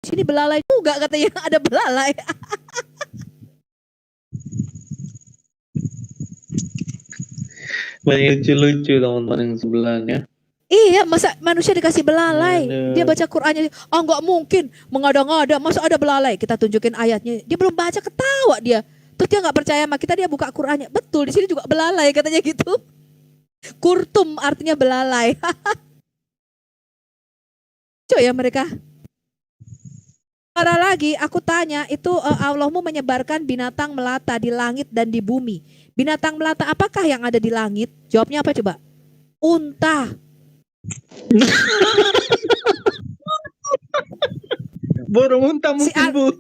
Sini belalai juga katanya, ada belalai. Banyak lucu-lucu teman-teman yang sebelahnya. Iya, masa manusia dikasih belalai? Aduh. Dia baca Qur'annya, oh nggak mungkin, mengada-ngada, masa ada belalai? Kita tunjukin ayatnya, dia belum baca, ketawa dia. Terus dia nggak percaya sama kita, dia buka Qur'annya. Betul, di sini juga belalai katanya gitu. Kurtum artinya belalai. Coba ya mereka. Para lagi, aku tanya, itu Allahmu menyebarkan binatang melata di langit dan di bumi. Binatang melata apakah yang ada di langit? Jawabnya apa coba? Unta. Burung unta mungkin, Bu.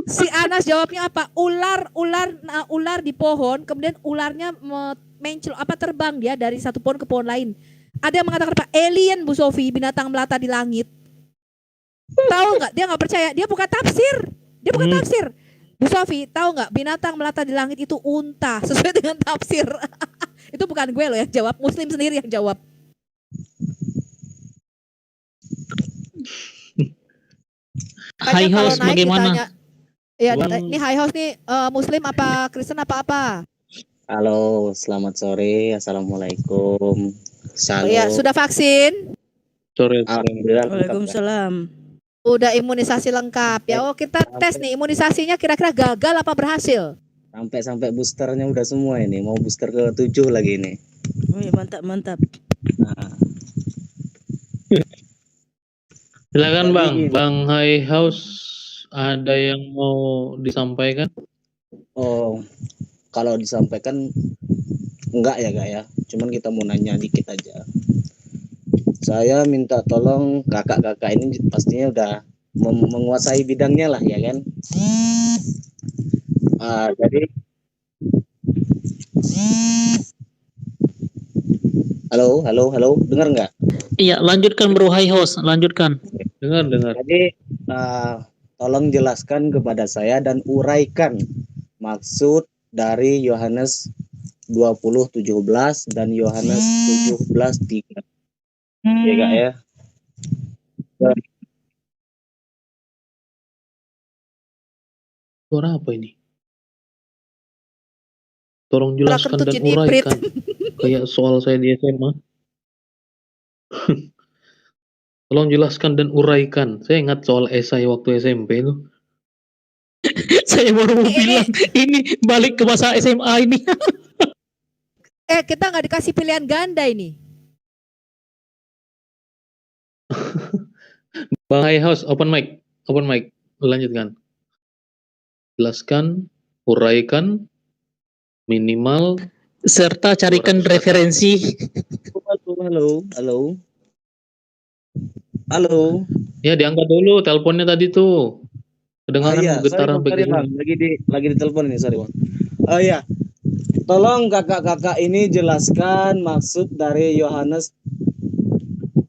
Si Anas jawabnya apa? Ular di pohon, kemudian ularnya terbang dia dari satu pohon ke pohon lain. Ada yang mengatakan apa? Alien, Bu Sofi, binatang melata di langit. Tahu nggak? Dia nggak percaya. Dia buka tafsir. Tafsir. Bu Sofi, tahu nggak? Binatang melata di langit itu unta, sesuai dengan tafsir. Itu bukan gue loh yang jawab, Muslim sendiri yang jawab. High house bagaimana? Ya, ini high house nih Muslim apa Kristen apa? Halo, selamat sore. Assalamualaikum. Oh ya, sudah vaksin? Sore. Alhamdulillah. Waalaikumsalam. Udah imunisasi lengkap ya. Oh, kita tes nih imunisasinya kira-kira gagal apa berhasil? Sampai boosternya udah semua ini. Mau booster ke-7 lagi ini. Oh ya, mantap. Nah. Silakan Bang High House, ada yang mau disampaikan? Oh, kalau disampaikan enggak ya. Cuman kita mau nanya dikit aja. Saya minta tolong kakak-kakak ini pastinya udah menguasai bidangnya lah ya kan. Jadi halo, dengar nggak? Iya, lanjutkan Bro High House, lanjutkan. Dengar. Jadi tolong jelaskan kepada saya dan uraikan maksud dari Yohanes 20:17 dan Yohanes 17:3. Ya Kak ya. Suara apa ini? Tolong jelaskan dan uraikan. Kayak soal saya di SMA. Tolong jelaskan dan uraikan. Saya ingat soal esai waktu SMP itu. Saya baru mau bilang, ini balik ke masa SMA ini. Kita nggak dikasih pilihan ganda ini. Bang High House, open mic. Lanjutkan. Jelaskan, uraikan, minimal, serta carikan referensi. Halo. Ya diangkat dulu teleponnya tadi tuh. Kedengaran getaran background. Lagi di telepon ini, sorry Bang. Oh iya. Tolong kakak-kakak ini jelaskan maksud dari Yohanes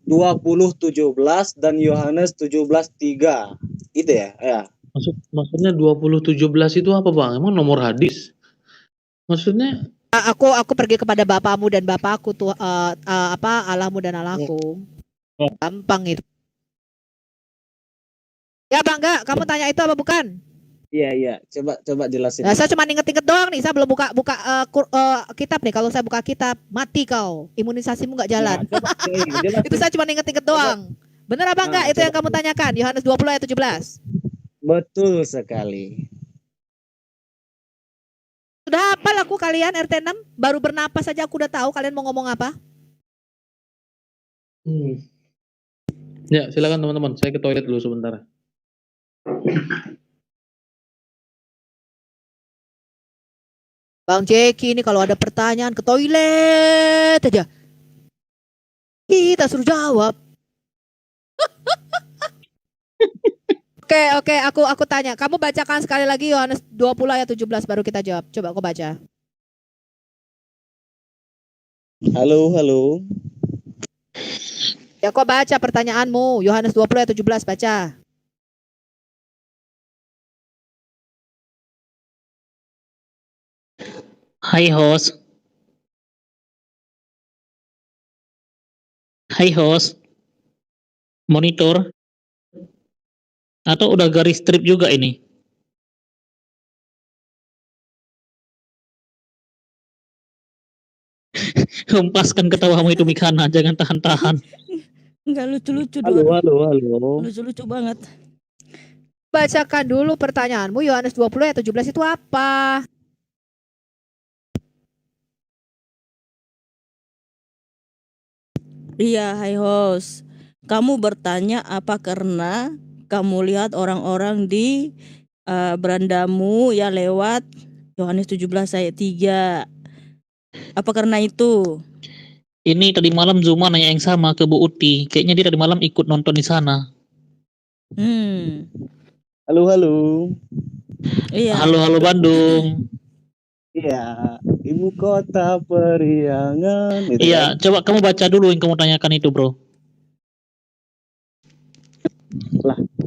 20:17 dan Yohanes 17:3. Gitu ya? Ya. Maksudnya 20:17 itu apa Bang? Emang nomor hadis? Maksudnya aku pergi kepada Bapamu dan Bapakku tuh Allahmu dan Allahku. Gampang itu. Ya Bangga, kamu tanya itu apa bukan? Iya. Coba jelasin. Nah, saya cuma inget-inget doang nih. Saya belum buka kitab nih. Kalau saya buka kitab, mati kau. Imunisasimu nggak jalan. Itu saya cuma inget-inget doang. Bener apa enggak itu yang kamu tanyakan? Yohanes 20 ayat 17. Betul sekali. Sudah hafal aku kalian RT 6? Baru bernapas saja aku udah tahu kalian mau ngomong apa. Ya, silakan teman-teman. Saya ke toilet dulu sebentar. Bang Jeki ini kalau ada pertanyaan ke toilet aja. Kita suruh jawab. Oke, aku tanya. Kamu bacakan sekali lagi Yohanes 20 ayat 17 baru kita jawab. Coba aku baca. Halo. Ya kok baca pertanyaanmu. Yohanes 20 ayat 17 baca. High host. Monitor. Atau udah garis strip juga ini? Hempaskan ketawamu itu Mikana, jangan tahan-tahan. Enggak lucu-lucu Halo, doang. halo, halo. Lucu-lucu banget. Bacakan dulu pertanyaanmu. Yohanes 20 ayat 17 itu apa? Iya, hai host. Kamu bertanya apa karena kamu lihat orang-orang di berandamu ya lewat Yohanes 17 ayat 3. Apa karena itu? Ini tadi malam Zuma nanya yang sama ke Bu Uti. Kayaknya dia tadi malam ikut nonton di sana. Halo, halo. Iya. Halo Bandung. Iya, ibu kota periangan. Gitu Iya, coba kamu baca dulu yang kamu tanyakan itu, bro.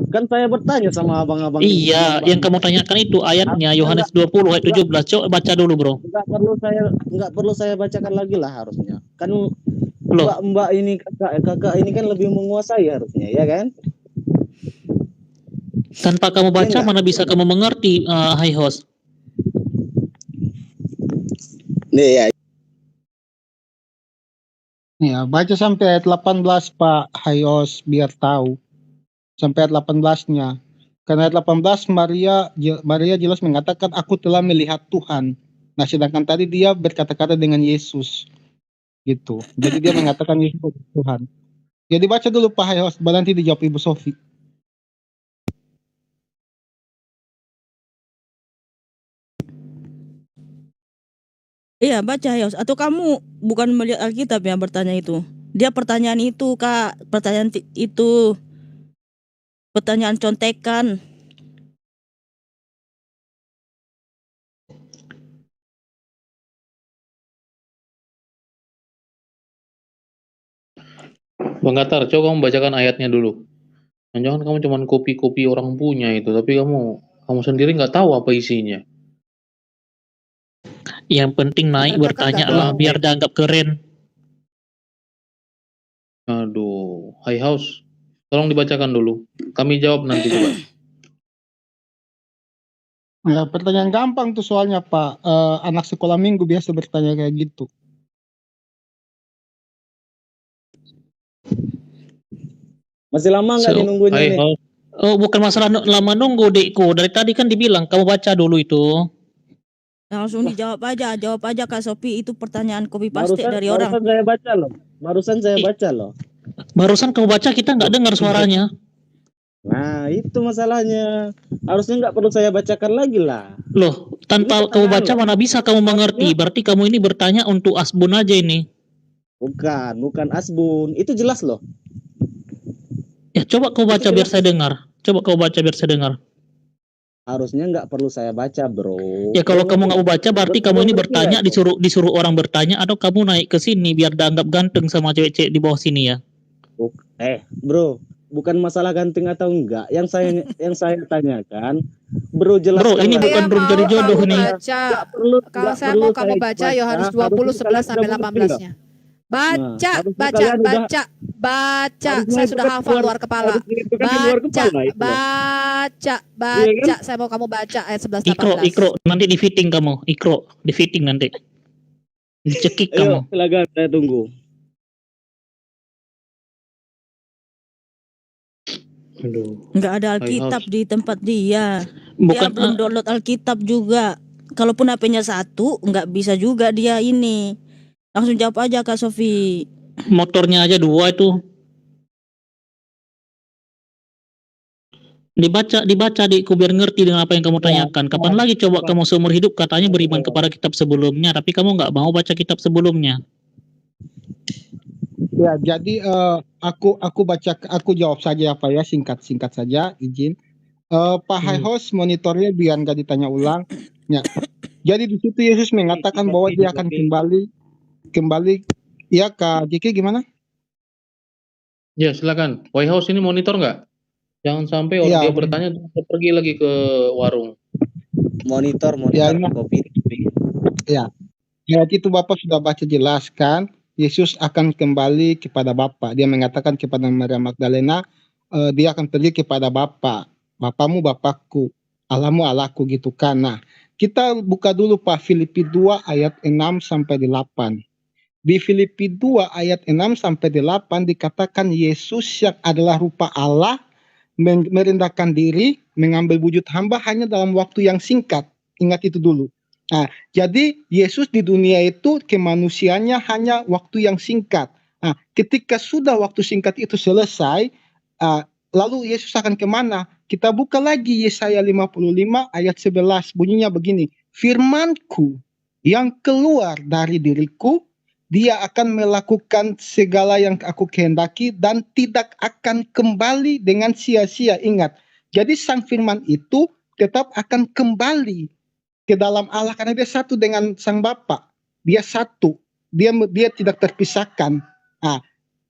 kan saya bertanya sama abang-abang. Iya, yang kamu tanyakan itu ayatnya Yohanes 20 ayat 17. Coba baca dulu, bro. Nggak perlu saya bacakan lagi lah harusnya. Kan Loh, mbak ini kakak ini kan lebih menguasai harusnya, ya kan? tanpa kamu baca Iya, mana bisa kamu mengerti, hai host. Nih ya. Ya, baca sampai ayat 18 Pak Hayos biar tahu. Sampai ayat 18-nya. Karena ayat 18 Maria jelas mengatakan aku telah melihat Tuhan. Nah, sedangkan tadi dia berkata-kata dengan Yesus. Gitu. Jadi dia mengatakan Yesus adalah Tuhan. Jadi baca dulu Pak Hayos, nanti dijawab Ibu Sofi. Iya, baca Yos. Atau kamu bukan melihat Alkitab yang bertanya itu? Dia pertanyaan itu, Kak. Pertanyaan itu. Pertanyaan contekan. Bang Katar, coba kamu bacakan ayatnya dulu. Jangan kamu cuma kopi-kopi orang punya itu, tapi kamu sendiri nggak tahu apa isinya. Yang penting naik Kakak bertanya nggak lah tahu. biar dianggap keren. Aduh, High House, tolong dibacakan dulu. Kami jawab nanti coba. Ya, pertanyaan gampang tuh soalnya Pak. Anak sekolah minggu biasa bertanya kayak gitu. Masih lama nggak dinunggunya High nih? House, Oh, bukan masalah lama nunggu, Dekku. Dari tadi kan dibilang kamu baca dulu itu. Langsung dijawab aja. Jawab aja Kak Sofi. Itu pertanyaan copy paste dari orang. Barusan saya baca loh. Barusan saya baca loh. Barusan kamu baca kita nggak dengar suaranya. Nah, itu masalahnya. Harusnya nggak perlu saya bacakan lagi lah. Loh, tanpa Ini kamu baca pertanyaan mana bisa kamu mengerti. Berarti kamu ini bertanya untuk asbun aja ini. Bukan asbun. Itu jelas loh. Ya, coba kau baca biar saya dengar. Coba kau baca biar saya dengar. Harusnya nggak perlu saya baca, bro. Ya kalau kamu nggak mau baca berarti Betul, kamu ini betul, bertanya betul. disuruh orang bertanya atau kamu naik ke sini biar dianggap ganteng sama cewek-cewek di bawah sini ya. Bro, bukan masalah ganteng atau enggak. Yang saya tanyakan, bro jelaskan. Bro, ini lah. bukan Saya room mau cari jodoh kamu nih. baca. Nggak Saya perlu mau kamu saya baca Yohanes 20 harusnya 11 sampai kalian udah mengerti nggak? 18-nya. Baca, harusnya baca, kalian udah- baca. harusnya Saya itu sudah kan hafal keluar- luar kepala. harusnya itu kan di luar Baca, kepala itu loh. baca, Iya kan? baca. Saya mau kamu baca ayat 11 Ikro, 18. ikro, nanti di fitting kamu. Ikro, di fitting nanti. Dicekik Ayo, kamu. silakan saya tunggu. aduh. Nggak ada Alkitab di tempat dia. Dia Bukan belum download Alkitab juga. Kalaupun HP-nya satu, nggak bisa juga dia ini. Langsung jawab aja Kak Sofi. motornya aja 2 itu. Dibaca Dikku biar ngerti dengan apa yang kamu tanyakan. Kapan lagi coba kamu seumur hidup katanya beriman kepada kitab sebelumnya, tapi kamu nggak mau baca kitab sebelumnya. Ya, jadi aku jawab saja Pak ya, singkat saja, izin. Pak Hayos monitornya biar nggak ditanya ulang. Ya. Jadi di situ Yesus mengatakan bahwa dia akan kembali. Ya Kak Jiki gimana? Ya silakan. White House ini monitor nggak? Jangan sampai orang Iya. dia bertanya terus pergi lagi ke warung. Monitor Ya, ini- kopi. Ya itu Bapak sudah baca jelaskan. Yesus akan kembali kepada Bapa. Dia mengatakan kepada Maria Magdalena, dia akan pergi kepada Bapa. Bapamu Bapakku, Allahmu Allahku gitu kan. Nah, kita buka dulu Pak Filipi 2 ayat 6 sampai 8. Di Filipi 2 ayat 6 sampai 8 dikatakan Yesus yang adalah rupa Allah merendahkan diri, mengambil wujud hamba hanya dalam waktu yang singkat. Ingat itu dulu. Nah, jadi Yesus di dunia itu kemanusiaannya hanya waktu yang singkat. Nah, ketika sudah waktu singkat itu selesai, lalu Yesus akan kemana? Kita buka lagi Yesaya 55 ayat 11. Bunyinya begini. Firman-Ku yang keluar dari diriku, dia akan melakukan segala yang aku kehendaki dan tidak akan kembali dengan sia-sia. Ingat, jadi sang firman itu tetap akan kembali ke dalam Allah karena dia satu dengan sang Bapa. Dia satu. Dia tidak terpisahkan. Nah,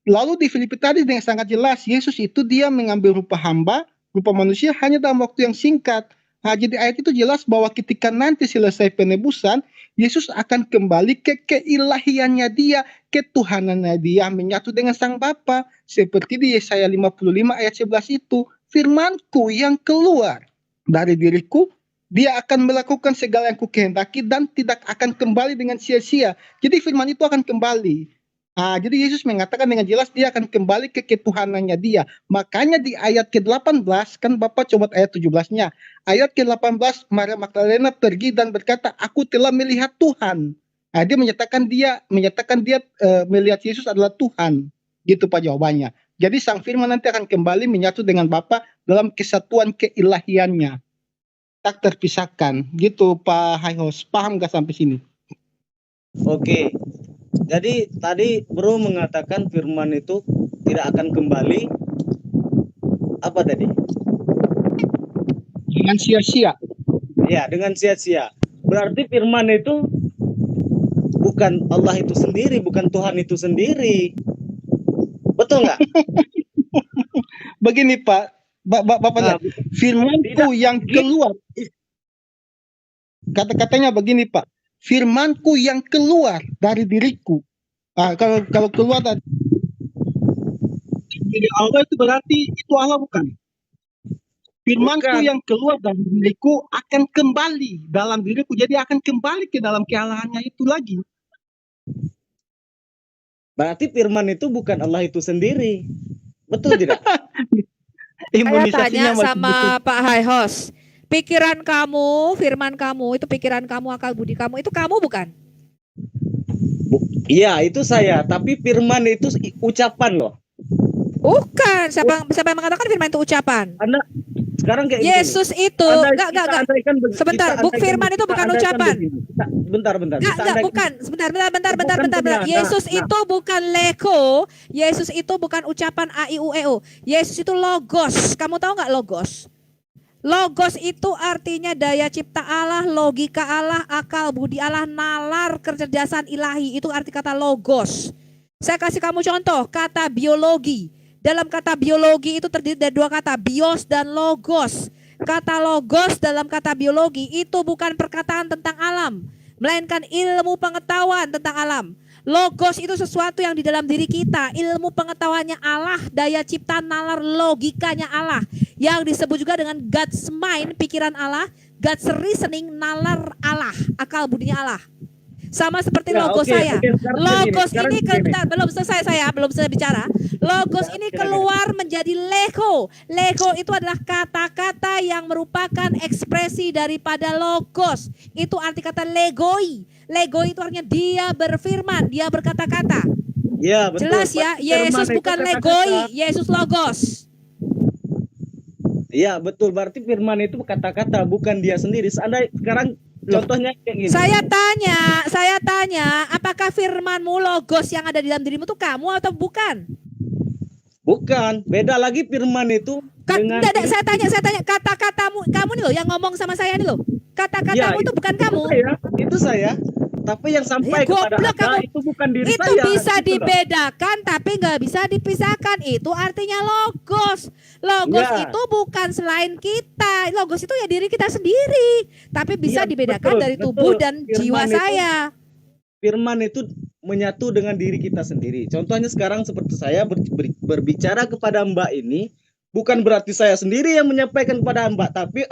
lalu di Filipi tadi dengan sangat jelas Yesus itu dia mengambil rupa hamba, rupa manusia hanya dalam waktu yang singkat. Nah, jadi ayat itu jelas bahwa ketika nanti selesai penebusan, Yesus akan kembali ke keilahiannya dia, ketuhanannya dia, menyatu dengan sang Bapa. Seperti di Yesaya 55 ayat 11 itu, firman-Ku yang keluar dari diriku, dia akan melakukan segala yang kukehendaki dan tidak akan kembali dengan sia-sia. Jadi firman itu akan kembali. Jadi Yesus mengatakan dengan jelas dia akan kembali ke ketuhanannya dia. Makanya di ayat ke-18, kan Bapak coba ayat 17-nya. Ayat ke-18, Maria Magdalena pergi dan berkata, aku telah melihat Tuhan. Dia menyatakan dia melihat Yesus adalah Tuhan. Gitu Pak jawabannya. Jadi sang firman nanti akan kembali menyatu dengan Bapa dalam kesatuan keilahiannya. Tak terpisahkan. Gitu Pak Hayos. Paham gak sampai sini? Oke. Jadi tadi Bro mengatakan firman itu tidak akan kembali. Apa tadi? Dengan sia-sia. Ya, dengan sia-sia. Berarti firman itu bukan Allah itu sendiri, bukan Tuhan itu sendiri. Betul nggak? Begini Pak, Bapak lihat. Firman-Ku yang keluar. Kata-katanya begini Pak. Firman-Ku yang keluar dari diriku. Kalau keluar dari Allah itu berarti itu Allah bukan? Firman-Ku Bukan. yang keluar dari diriku akan kembali dalam diriku. Jadi akan kembali ke dalam kealahannya itu lagi. Berarti firman itu bukan Allah itu sendiri. Betul tidak? Saya tanya sama Pak Hayos, pikiran kamu, firman kamu, itu pikiran kamu, akal budi kamu, itu kamu bukan? Iya, itu saya. Tapi firman itu ucapan loh. Bukan. Siapa yang mengatakan firman itu ucapan? Anda sekarang kayak Yesus itu, enggak. Sebentar, firman itu bukan ucapan. Bentar. Enggak, bukan. Sebentar. Yesus itu bukan leko. Yesus itu bukan ucapan a i u e o. Yesus itu logos. Kamu tahu enggak logos? Logos itu artinya daya cipta Allah, logika Allah, akal budi Allah, nalar kecerdasan ilahi. Itu arti kata logos. Saya kasih kamu contoh, kata biologi. Dalam kata biologi itu terdiri dari dua kata, bios dan logos. Kata logos dalam kata biologi itu bukan perkataan tentang alam, melainkan ilmu pengetahuan tentang alam. Logos itu sesuatu yang di dalam diri kita, ilmu pengetahuannya Allah, daya cipta nalar logikanya Allah, yang disebut juga dengan God's mind, pikiran Allah, God's reasoning, nalar Allah, akal budinya Allah. Sama seperti logos saya. Logos ini belum selesai bicara. Logos ini keluar menjadi lego. Lego itu adalah kata-kata yang merupakan ekspresi daripada logos. Itu arti kata legoi. Legoi itu artinya dia berfirman, dia berkata-kata. Ya, betul. Jelas ya, Yesus bukan legoi, Yesus logos. Iya, betul. Berarti firman itu kata-kata, bukan dia sendiri. Sekarang contohnya kayak gini. Saya tanya, apakah firmanmu logos yang ada di dalam dirimu itu kamu atau bukan? Bukan, beda lagi firman itu dengan Saya tanya kata-katamu, kamu nih loh yang ngomong sama saya nih loh. Kata-katamu itu bukan kamu. Itu saya. Tapi yang sampai kepada Anda itu bukan diri itu saya. Itu bisa gitu dibedakan tapi nggak bisa dipisahkan. Itu artinya logos. Logos itu bukan selain kita. Logos itu ya diri kita sendiri. Tapi bisa dibedakan dari tubuh dan jiwa saya. Firman itu menyatu dengan diri kita sendiri. Contohnya sekarang seperti saya berbicara kepada Mbak ini, bukan berarti saya sendiri yang menyampaikan kepada Mbak, tapi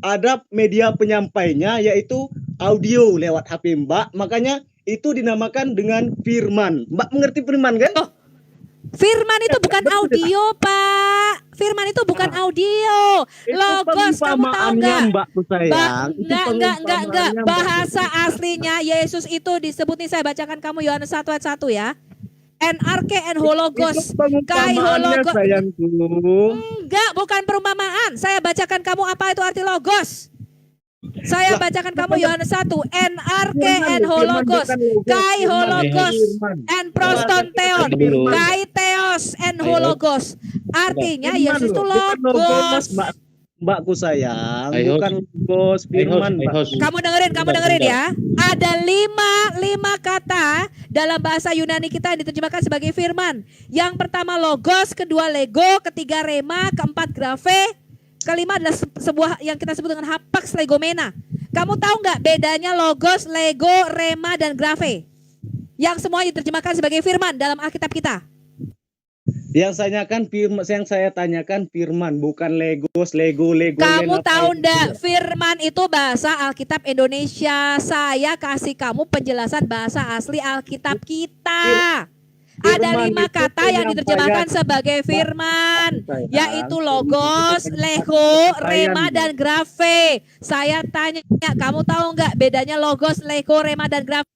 ada media penyampainya yaitu audio lewat HP Mbak, makanya itu dinamakan dengan firman. Mbak mengerti firman kan? Firman itu bukan audio, Pak. Firman itu bukan audio. Itu Logos, kamu tahu perumpamaannya, nggak? Mbakku sayang. Itu Enggak. perumpamaannya, Mbak. Bahasa aslinya Yesus itu disebut nih, saya bacakan kamu Yohanes 1 ayat 1 ya. NRK and hologos. Itu perumpamaannya, Kai sayangku. Enggak, bukan perumpamaan. Saya bacakan kamu apa itu arti logos. Saya bacakan kamu Yohanes 1. NRK and hologos. Kai hologos and prostonteon. Kai theos and hologos. Artinya Yesus itu logos. Mbakku sayang, Ayo. bukan logos, firman, Mbak. Kamu dengerin ya. Ada lima kata dalam bahasa Yunani kita yang diterjemahkan sebagai firman. Yang pertama logos, kedua lego, ketiga rema, keempat graphe, kelima adalah sebuah yang kita sebut dengan hapax legomena. Kamu tahu nggak bedanya logos, lego, rema, dan graphe? Yang semua diterjemahkan sebagai firman dalam Alkitab kita. Yang saya tanyakan firman, bukan legos, lego. Kamu apa tahu itu? ndak firman itu bahasa Alkitab Indonesia. Saya kasih kamu penjelasan bahasa asli Alkitab kita. Ada Firman 5 itu kata yang diterjemahkan penyampaian. sebagai firman, Sayang. yaitu logos, lego, rema, dan graphe. Saya tanya, kamu tahu nggak bedanya logos, lego, rema, dan graphe?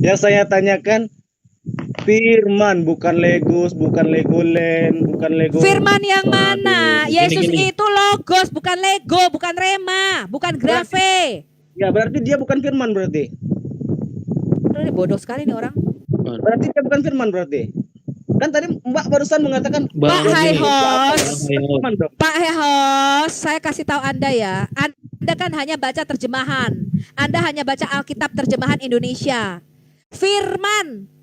Yang saya tanyakan firman, bukan legos, bukan legoland, bukan lego. Firman yang mana? Yesus Gini. itu logos, bukan lego, bukan rema, bukan graphe. Ya, berarti dia bukan firman berarti. Aduh, ini bodoh sekali nih orang. Berarti dia bukan firman berarti. Kan tadi Mbak barusan mengatakan Pak Hai Host. firman dong. Pak Hehos, saya kasih tahu Anda ya. Anda kan hanya baca terjemahan. Anda hanya baca Alkitab terjemahan Indonesia. Firman.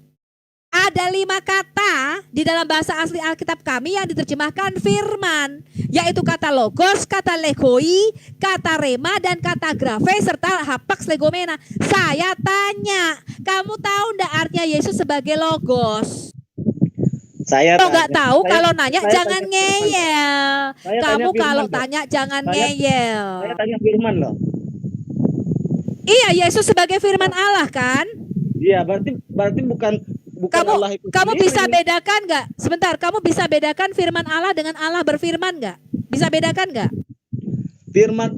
Ada 5 kata di dalam bahasa asli Alkitab kami yang diterjemahkan firman. Yaitu kata logos, kata legoi, kata rema, dan kata graphe, serta hapax legomena. Saya tanya, kamu tahu ndak artinya Yesus sebagai logos? Saya Kalau nggak tahu, saya- kalau nanya saya jangan tanya ngeyel. Saya Kamu tanya firman, kalau Dok. tanya jangan Saya ngeyel. tanya firman loh. Iya, Yesus sebagai firman Allah kan? Iya, berarti bukan Allah itu Kamu sendiri. bisa bedakan nggak? Sebentar, kamu bisa bedakan firman Allah dengan Allah berfirman nggak? Bisa bedakan nggak? Firman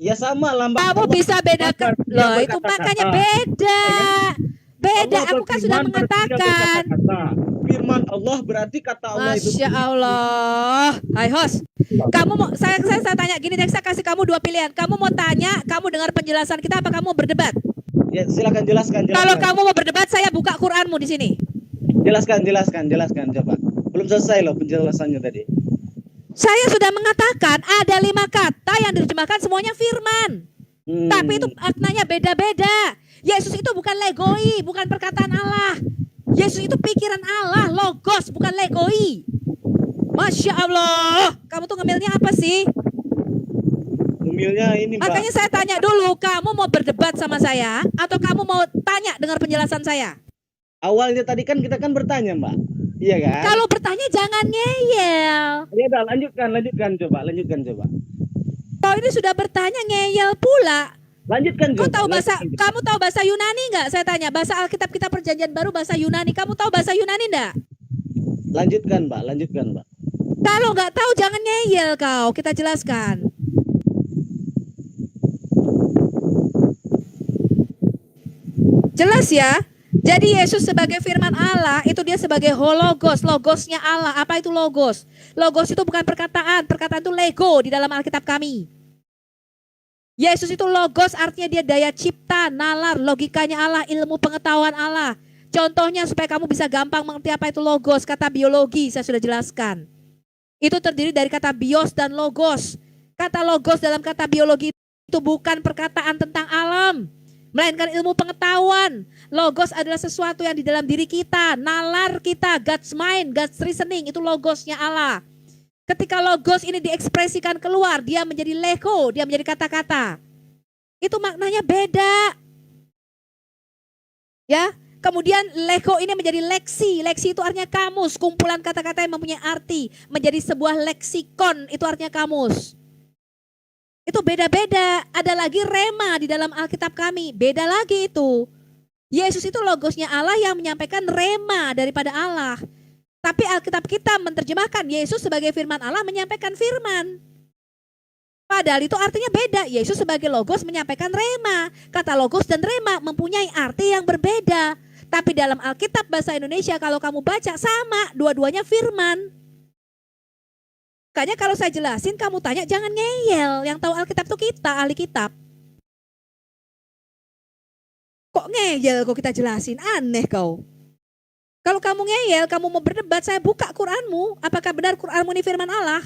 ya sama lah, Mbak. Kamu Allah- bisa bedakan. Dia Loh, itu berkata-kata. makanya beda. Beda, Allah aku kan sudah berfirman, berarti dia mengatakan. berkata-kata. Firman Allah berarti kata Allah itu. Masya Allah. Hai host, kamu mau saya tanya gini deh, saya kasih kamu 2 pilihan. Kamu mau tanya, kamu dengar penjelasan kita, apa kamu mau berdebat? Ya, silakan jelaskan. Kalau kamu mau berdebat, saya buka Quranmu di sini. Jelaskan coba. Belum selesai loh penjelasannya tadi. Saya sudah mengatakan ada 5 kata yang diterjemahkan semuanya firman. Tapi itu maknanya beda-beda. Yesus itu bukan legoi, bukan perkataan Allah. Yesus itu pikiran Allah, logos, bukan legoi. Masya Allah, kamu tuh ngemilnya apa sih? Umilnya ini, Mbak. Makanya saya tanya dulu, kamu mau berdebat sama saya atau kamu mau tanya dengar penjelasan saya? Awalnya tadi kan kita kan bertanya, Mbak. Iya kan? Kalau bertanya jangan ngeyel. Ya udah, lanjutkan coba. Kalau ini sudah bertanya ngeyel pula. Lanjutkan Kamu coba. tahu bahasa lanjutkan. kamu tahu bahasa Yunani nggak? Saya tanya, bahasa Alkitab kita Perjanjian Baru bahasa Yunani. Kamu tahu bahasa Yunani nggak? Lanjutkan, Mbak. Kalau nggak tahu jangan ngeyel kau. Kita jelaskan. Jelas ya? Jadi Yesus sebagai firman Allah, itu dia sebagai hologos, logosnya Allah. Apa itu logos? Logos itu bukan perkataan, perkataan itu lego di dalam Alkitab kami. Yesus itu logos, artinya dia daya cipta, nalar, logikanya Allah, ilmu pengetahuan Allah. Contohnya supaya kamu bisa gampang mengerti apa itu logos, kata biologi saya sudah jelaskan. Itu terdiri dari kata bios dan logos. Kata logos dalam kata biologi itu bukan perkataan tentang alam, melainkan ilmu pengetahuan. Logos adalah sesuatu yang di dalam diri kita, nalar kita, God's mind, God's reasoning, itu logosnya Allah. Ketika logos ini diekspresikan keluar, dia menjadi lego, dia menjadi kata-kata. Itu maknanya beda. Ya, Kemudian lego ini menjadi leksi. Leksi itu artinya kamus, kumpulan kata-kata yang mempunyai arti. Menjadi sebuah leksikon, itu artinya kamus. Itu beda-beda. Ada lagi rema di dalam Alkitab kami. Beda lagi itu. Yesus itu logosnya Allah yang menyampaikan rema daripada Allah. Tapi Alkitab kita menerjemahkan Yesus sebagai firman Allah menyampaikan firman. Padahal itu artinya beda. Yesus sebagai logos menyampaikan rema. Kata logos dan rema mempunyai arti yang berbeda. Tapi dalam Alkitab bahasa Indonesia kalau kamu baca sama, dua-duanya firman. Makanya kalau saya jelasin kamu tanya jangan ngeyel. Yang tahu Alkitab itu kita, ahli kitab. Kok ngeyel kok kita jelasin? Aneh kau. Kalau kamu ngeyel, kamu mau berdebat, saya buka Quranmu. Apakah benar Quranmu ini firman Allah?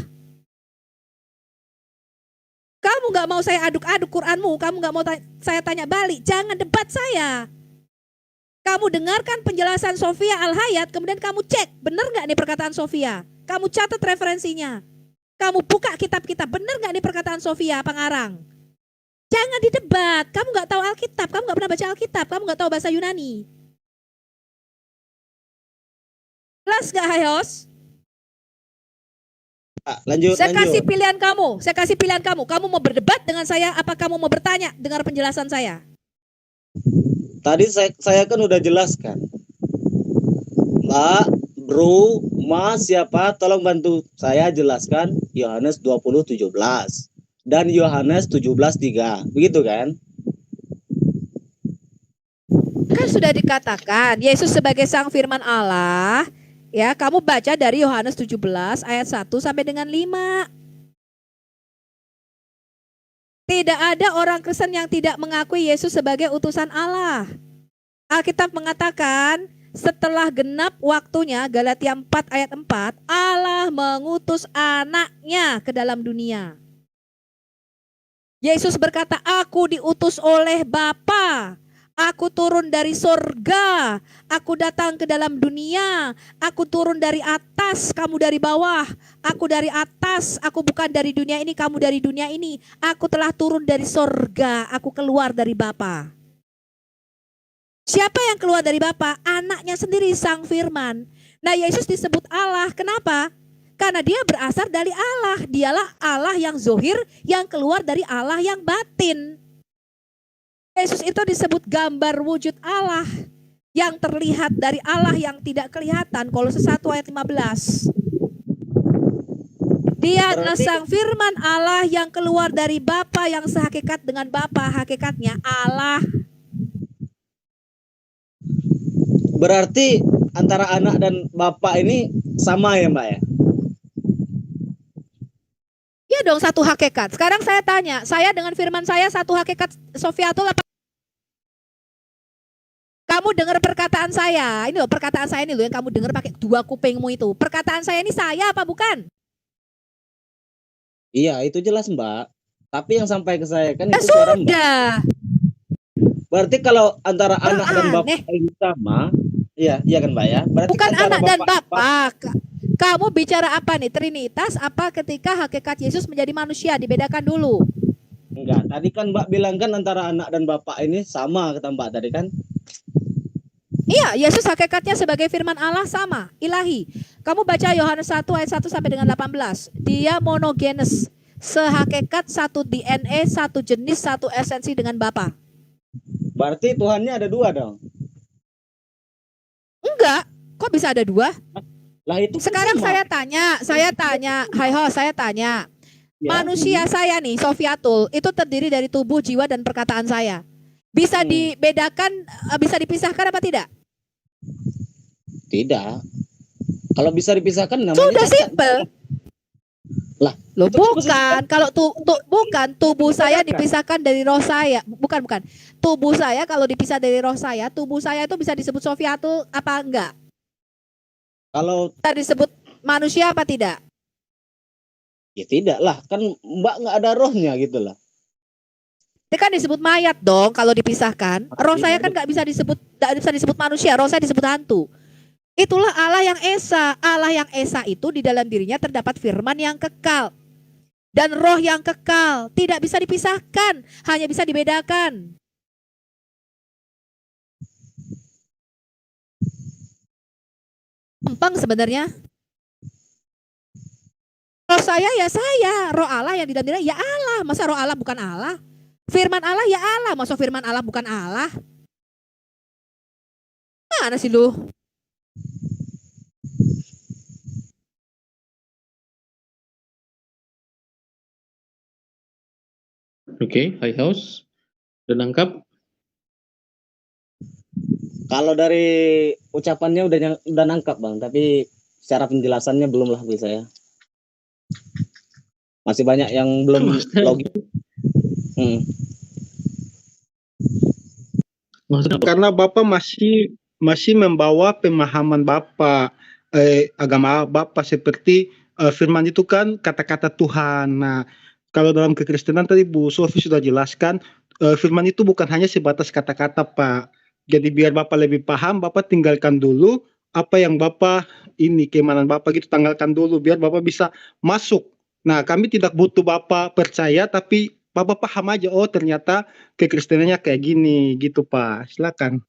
Kamu gak mau saya aduk-aduk Quranmu, kamu gak mau saya tanya balik, jangan debat saya. Kamu dengarkan penjelasan Sofia Al-Hayat, kemudian kamu cek, benar gak nih perkataan Sofia? Kamu catat referensinya. Kamu buka kitab-kitab, benar gak nih perkataan Sofia Pangarang? Jangan didebat, kamu gak tahu Alkitab, kamu gak pernah baca Alkitab, kamu gak tahu bahasa Yunani. Jelas gak Hayos? Lanjut, Saya lanjut. kasih pilihan kamu. Kamu mau berdebat dengan saya, apa kamu mau bertanya dengar penjelasan saya? Tadi saya kan udah jelaskan. Mbak, bro, mas, siapa? Tolong bantu saya jelaskan Yohanes 20:17 dan Yohanes 17:3. Begitu kan? Kan sudah dikatakan Yesus sebagai sang firman Allah. Ya, kamu baca dari Yohanes 17 ayat 1 sampai dengan 5. Tidak ada orang Kristen yang tidak mengakui Yesus sebagai utusan Allah. Alkitab mengatakan setelah genap waktunya, Galatia 4 ayat 4, Allah mengutus anaknya ke dalam dunia. Yesus berkata, aku diutus oleh Bapa. Aku turun dari sorga, aku datang ke dalam dunia, aku turun dari atas, kamu dari bawah, aku dari atas, aku bukan dari dunia ini, kamu dari dunia ini, aku telah turun dari sorga, aku keluar dari Bapa. Siapa yang keluar dari Bapa? Anaknya sendiri, sang firman. Nah, Yesus disebut Allah, kenapa? Karena dia berasal dari Allah, dialah Allah yang zohir, yang keluar dari Allah yang batin. Yesus itu disebut gambar wujud Allah yang terlihat dari Allah yang tidak kelihatan. Kolose 1 ayat 15. Dia adalah sang firman Allah yang keluar dari Bapa yang sehakikat dengan Bapa, hakikatnya Allah. Berarti antara anak dan bapak ini sama ya, Mbak ya? Ya dong, satu hakikat. Sekarang saya tanya, saya dengan firman saya satu hakikat Sofiatul apa? Kamu dengar perkataan saya, ini loh perkataan saya ini loh yang kamu dengar pakai dua kupingmu itu. Perkataan saya ini saya apa bukan? Iya, itu jelas, Mbak. Tapi yang sampai ke saya kan Ya itu suara Mbak. sudah. Berarti kalau antara anak dan aneh. bapak ini sama, iya kan, Mbak ya? Berarti Bukan antara anak dan bapak- bapak. Kamu bicara apa nih? Trinitas apa ketika hakikat Yesus menjadi manusia? Dibedakan dulu. Enggak, tadi kan Mbak bilang kan antara anak dan bapak ini sama kata Mbak tadi kan? Iya, Yesus hakikatnya sebagai firman Allah sama, ilahi. Kamu baca Yohanes 1 ayat 1 sampai dengan 18. Dia monogenes, sehakikat, satu DNA, satu jenis, satu esensi dengan Bapa. Berarti Tuhannya ada dua dong. Enggak, kok bisa ada dua? Lah itu kan Sekarang sama. saya tanya, hai host, saya tanya. Ya. Manusia saya nih, Sofiatul, itu terdiri dari tubuh, jiwa, dan perkataan saya. Bisa dibedakan, bisa dipisahkan apa tidak? Tidak. Kalau bisa dipisahkan namanya Sudah cacat. simple. Lah, Loh itu kan bukan, kalau bukan tubuh saya Dibedakan. dipisahkan dari roh saya. Bukan. Tubuh saya kalau dipisah dari roh saya, tubuh saya itu bisa disebut Sofiatul apa enggak? Kalau Bisa disebut manusia apa tidak? ya tidak lah, kan Mbak nggak ada rohnya gitu lah. Itu kan disebut mayat dong kalau dipisahkan. Roh saya kan nggak bisa disebut manusia, roh saya disebut hantu. Itulah Allah yang Esa. Allah yang Esa itu di dalam dirinya terdapat firman yang kekal. Dan roh yang kekal. Tidak bisa dipisahkan, hanya bisa dibedakan. Gampang sebenarnya. Roh saya ya saya, roh Allah yang di dalam diri ya Allah. Masa roh Allah bukan Allah? Firman Allah ya Allah, masa firman Allah bukan Allah? Mana sih lu? Oke, High House. Udah nangkap? Kalau dari ucapannya udah nangkap Bang, tapi secara penjelasannya belum lah bagi saya. Masih banyak yang belum logis. Maksudnya apa? Karena Bapak masih membawa pemahaman Bapak, agama Bapak seperti firman itu kan kata-kata Tuhan. Nah, kalau dalam kekristenan tadi Bu Sofi sudah jelaskan, firman itu bukan hanya sebatas kata-kata, Pak. Jadi biar Bapak lebih paham, Bapak tinggalkan dulu apa yang Bapak keimanan Bapak gitu, tanggalkan dulu biar Bapak bisa masuk. Nah, kami tidak butuh Bapak percaya, tapi Bapak paham aja, oh ternyata kekristenannya kayak gini gitu Pak. Silakan.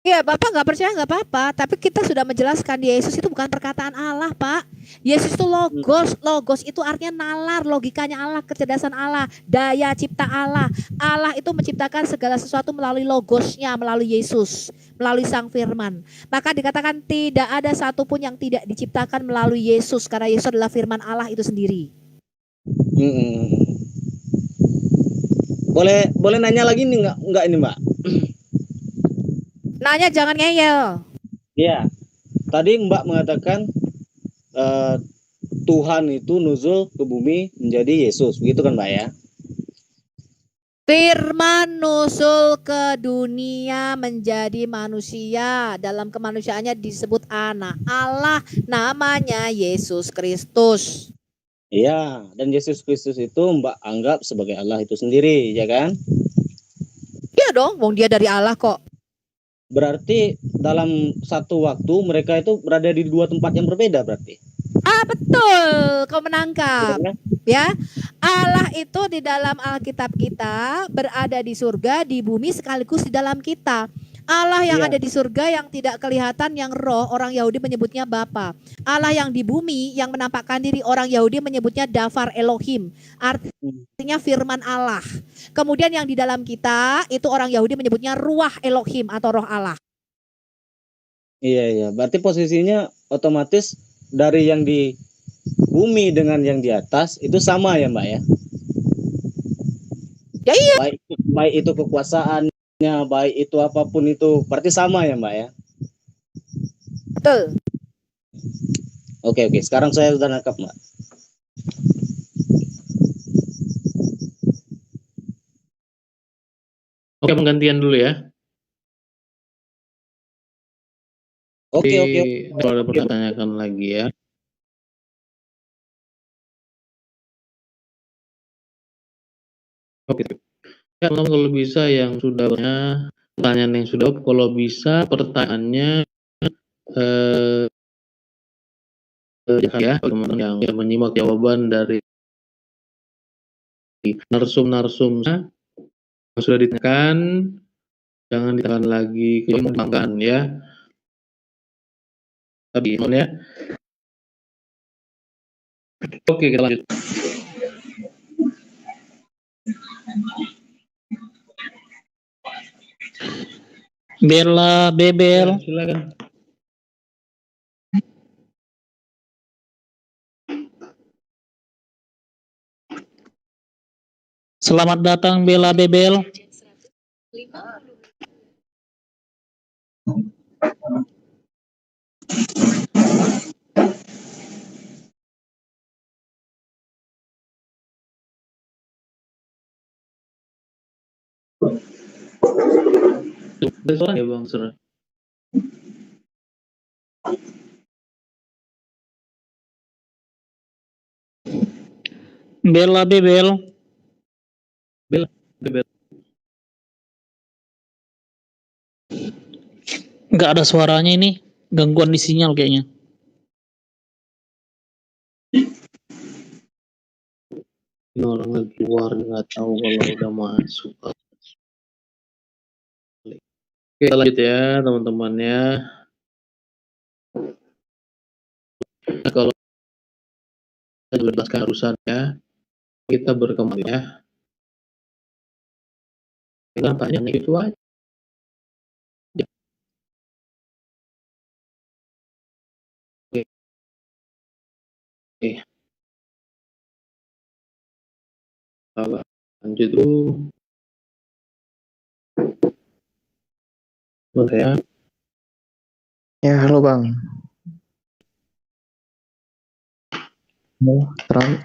Iya, Bapak nggak percaya nggak apa-apa, tapi kita sudah menjelaskan Yesus itu bukan perkataan Allah, Pak. Yesus itu logos, logos itu artinya nalar, logikanya Allah, kecerdasan Allah, daya cipta Allah. Allah itu menciptakan segala sesuatu melalui logosnya, melalui Yesus, melalui Sang Firman. Maka dikatakan tidak ada satupun yang tidak diciptakan melalui Yesus, karena Yesus adalah Firman Allah itu sendiri. Boleh nanya lagi nih nggak ini Mbak? Nanya jangan ngeyel. Iya. Tadi Mbak mengatakan Tuhan itu nuzul ke bumi menjadi Yesus, begitu kan Mbak ya? Firman nusul ke dunia menjadi manusia. Dalam kemanusiaannya disebut anak Allah, namanya Yesus Kristus. Iya, dan Yesus Kristus itu Mbak anggap sebagai Allah itu sendiri, ya kan? Iya dong, wong dia dari Allah kok. Berarti dalam satu waktu mereka itu berada di dua tempat yang berbeda berarti. Betul, kau menangkap. Betul, Ya, Allah itu di dalam Alkitab kita berada di surga, di bumi sekaligus di dalam kita. Allah yang ada di surga yang tidak kelihatan, yang roh, orang Yahudi menyebutnya Bapa. Allah yang di bumi yang menampakkan diri, orang Yahudi menyebutnya Dafar Elohim, artinya firman Allah. Kemudian yang di dalam kita itu orang Yahudi menyebutnya Ruah Elohim atau roh Allah. Iya, berarti posisinya otomatis dari yang di bumi dengan yang di atas itu sama ya Mbak ya? Ya iya. Baik itu kekuasaannya, baik itu apapun itu, berarti sama ya Mbak ya? Betul. Oke, sekarang saya sudah nangkap Mbak. Oke, penggantian dulu ya. Oke. Kalau ada pertanyaan lagi ya. Oke. Ya, kalau bisa yang sudah pertanyaan yang sudah, kalau bisa pertanyaannya ya teman-teman yang menyimak jawaban dari narsum-narsumnya yang sudah ditekan, jangan ditekan lagi, kemudian ya. Tapi ya. Oke, kita lanjut. Bella Bebel. Silakan. Selamat datang Bella Bebel. Ada suara ya Bang Sur? Bella Bebel. Nggak ada suaranya ini, gangguan di sinyal kayaknya. Ini orang lagi keluar, nggak tahu kalau udah masuk. Oke, lanjut ya teman-temannya. Nah, kalau kita bebaskan urusannya, kita berkembang ya. Kita tanya itu aja. Oke, lanjut dulu. Oke ya. Ya, halo Bang.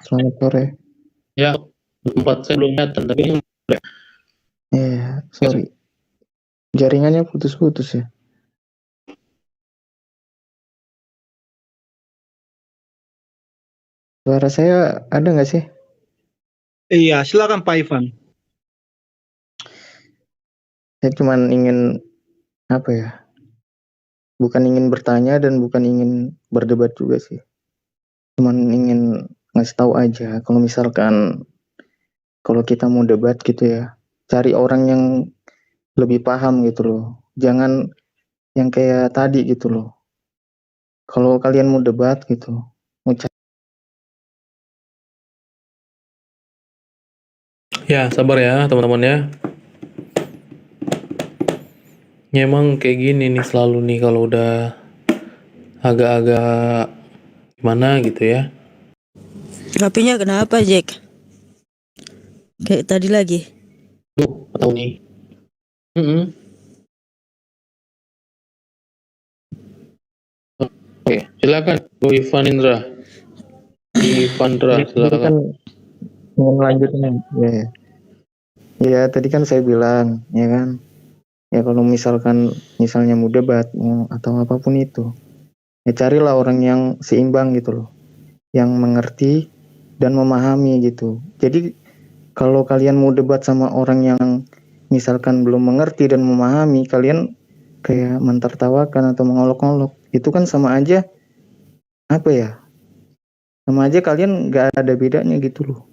Selamat sore. Ya, tempat saya belum kelihatan, tapi Sorry. Jaringannya putus-putus ya. Suara saya ada nggak sih? Iya, silakan Pak Ivan. Saya cuman ingin apa ya? Bukan ingin bertanya dan bukan ingin berdebat juga sih. Cuman ingin ngasih tahu aja kalau misalkan kalau kita mau debat gitu ya, cari orang yang lebih paham gitu loh. Jangan yang kayak tadi gitu loh. Kalau kalian mau debat gitu, mau ya sabar ya teman-teman ya. Ya, emang kayak gini nih selalu nih kalau udah agak-agak gimana gitu ya. HP-nya kenapa, Jack? Kayak tadi lagi. Tuh, tahu nih. Oke, silakan Bu Ivan Indra. Tadi Silakan. kan ingin lanjutin ya tadi kan saya bilang ya kan ya kalau misalnya mau debat atau apapun itu ya carilah orang yang seimbang gitu loh, yang mengerti dan memahami gitu. Jadi kalau kalian mau debat sama orang yang misalkan belum mengerti dan memahami, kalian kayak mentertawakan atau mengolok-olok, itu kan sama aja apa ya, sama aja kalian nggak ada bedanya gitu loh,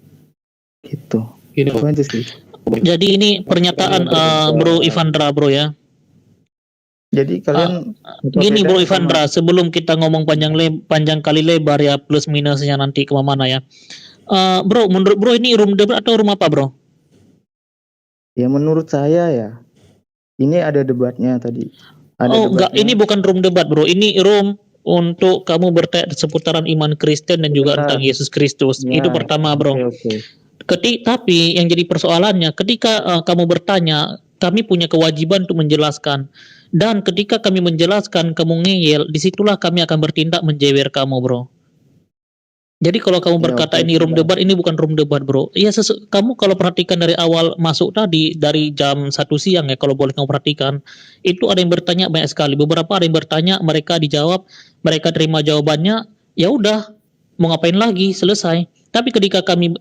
gitu. Gini, Itu aja sih. Jadi ini pernyataan Bro Ivandra bro ya. Jadi kalian Gini Bro Ivandra, sebelum kita ngomong panjang kali lebar ya plus minusnya nanti kemana ya. Bro, menurut Bro ini room debat atau room apa Bro? ya menurut saya ya ini ada debatnya tadi. Ada Enggak, debatnya. ini bukan room debat Bro. Ini room untuk kamu bertanya seputaran iman Kristen dan juga tentang Yesus Kristus. Ya, Itu pertama Bro. Oke. Tapi yang jadi persoalannya ketika kamu bertanya, kami punya kewajiban untuk menjelaskan. Dan ketika kami menjelaskan kamu ngeyel, disitulah kami akan bertindak menjewer kamu Bro. Jadi kalau kamu berkata ini room debat, ini bukan room debat Bro. Iya, kamu kalau perhatikan dari awal masuk tadi, dari jam 1 siang ya, kalau boleh kamu perhatikan, itu ada yang bertanya banyak sekali. Beberapa ada yang bertanya, mereka dijawab, mereka terima jawabannya, ya udah, mau ngapain lagi, selesai. Tapi ketika kami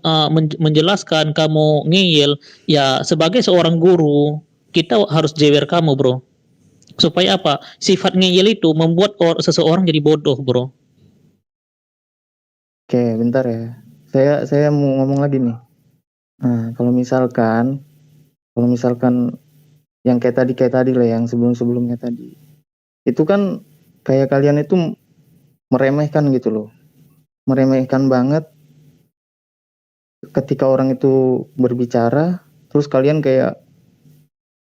menjelaskan kamu ngeyel, ya sebagai seorang guru, kita harus jewer kamu Bro. Supaya apa? Sifat ngeyel itu membuat seseorang jadi bodoh Bro. Oke, bentar ya. Saya mau ngomong lagi nih. Nah, kalau misalkan yang kayak tadi lah, yang sebelumnya tadi, itu kan kayak kalian itu meremehkan gitu loh, meremehkan banget ketika orang itu berbicara, terus kalian kayak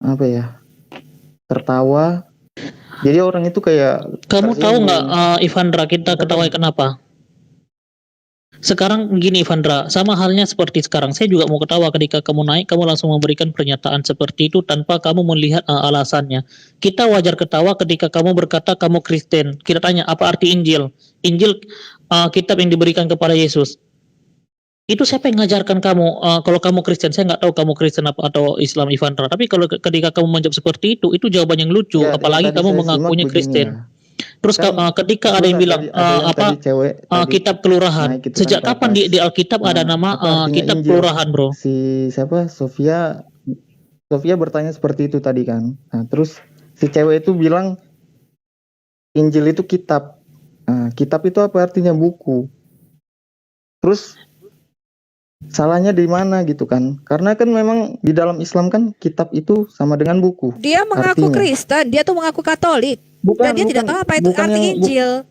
apa ya, tertawa. Jadi orang itu kayak kamu tahu nggak Ivandra, kita ketawa kenapa? Sekarang gini Ivandra, sama halnya seperti sekarang. Saya juga mau ketawa ketika kamu naik, kamu langsung memberikan pernyataan seperti itu tanpa kamu melihat alasannya. Kita wajar ketawa ketika kamu berkata kamu Kristen. Kita tanya apa arti Injil? Injil kitab yang diberikan kepada Yesus. Itu siapa yang ngajarkan kamu? Kalau kamu Kristen, saya nggak tahu kamu Kristen apa atau Islam Ivandra. Tapi kalau ketika kamu menjawab seperti itu jawaban yang lucu. Ya, apalagi kamu mengakunya Kristen. Terus Kan, ketika ada yang bilang kitab kelurahan, sejak kapan di Alkitab ada nama kitab Injil? kelurahan Bro? Si siapa? Sofia bertanya seperti itu tadi kan. Nah, terus si cewek itu bilang Injil itu kitab. Nah, kitab itu apa artinya? Buku. Terus salahnya di mana gitu kan? Karena kan memang di dalam Islam kan kitab itu sama dengan buku. Dia mengaku Artinya. Kristen, dia tuh mengaku Katolik. Dan dia tidak tahu apa itu arti Injil.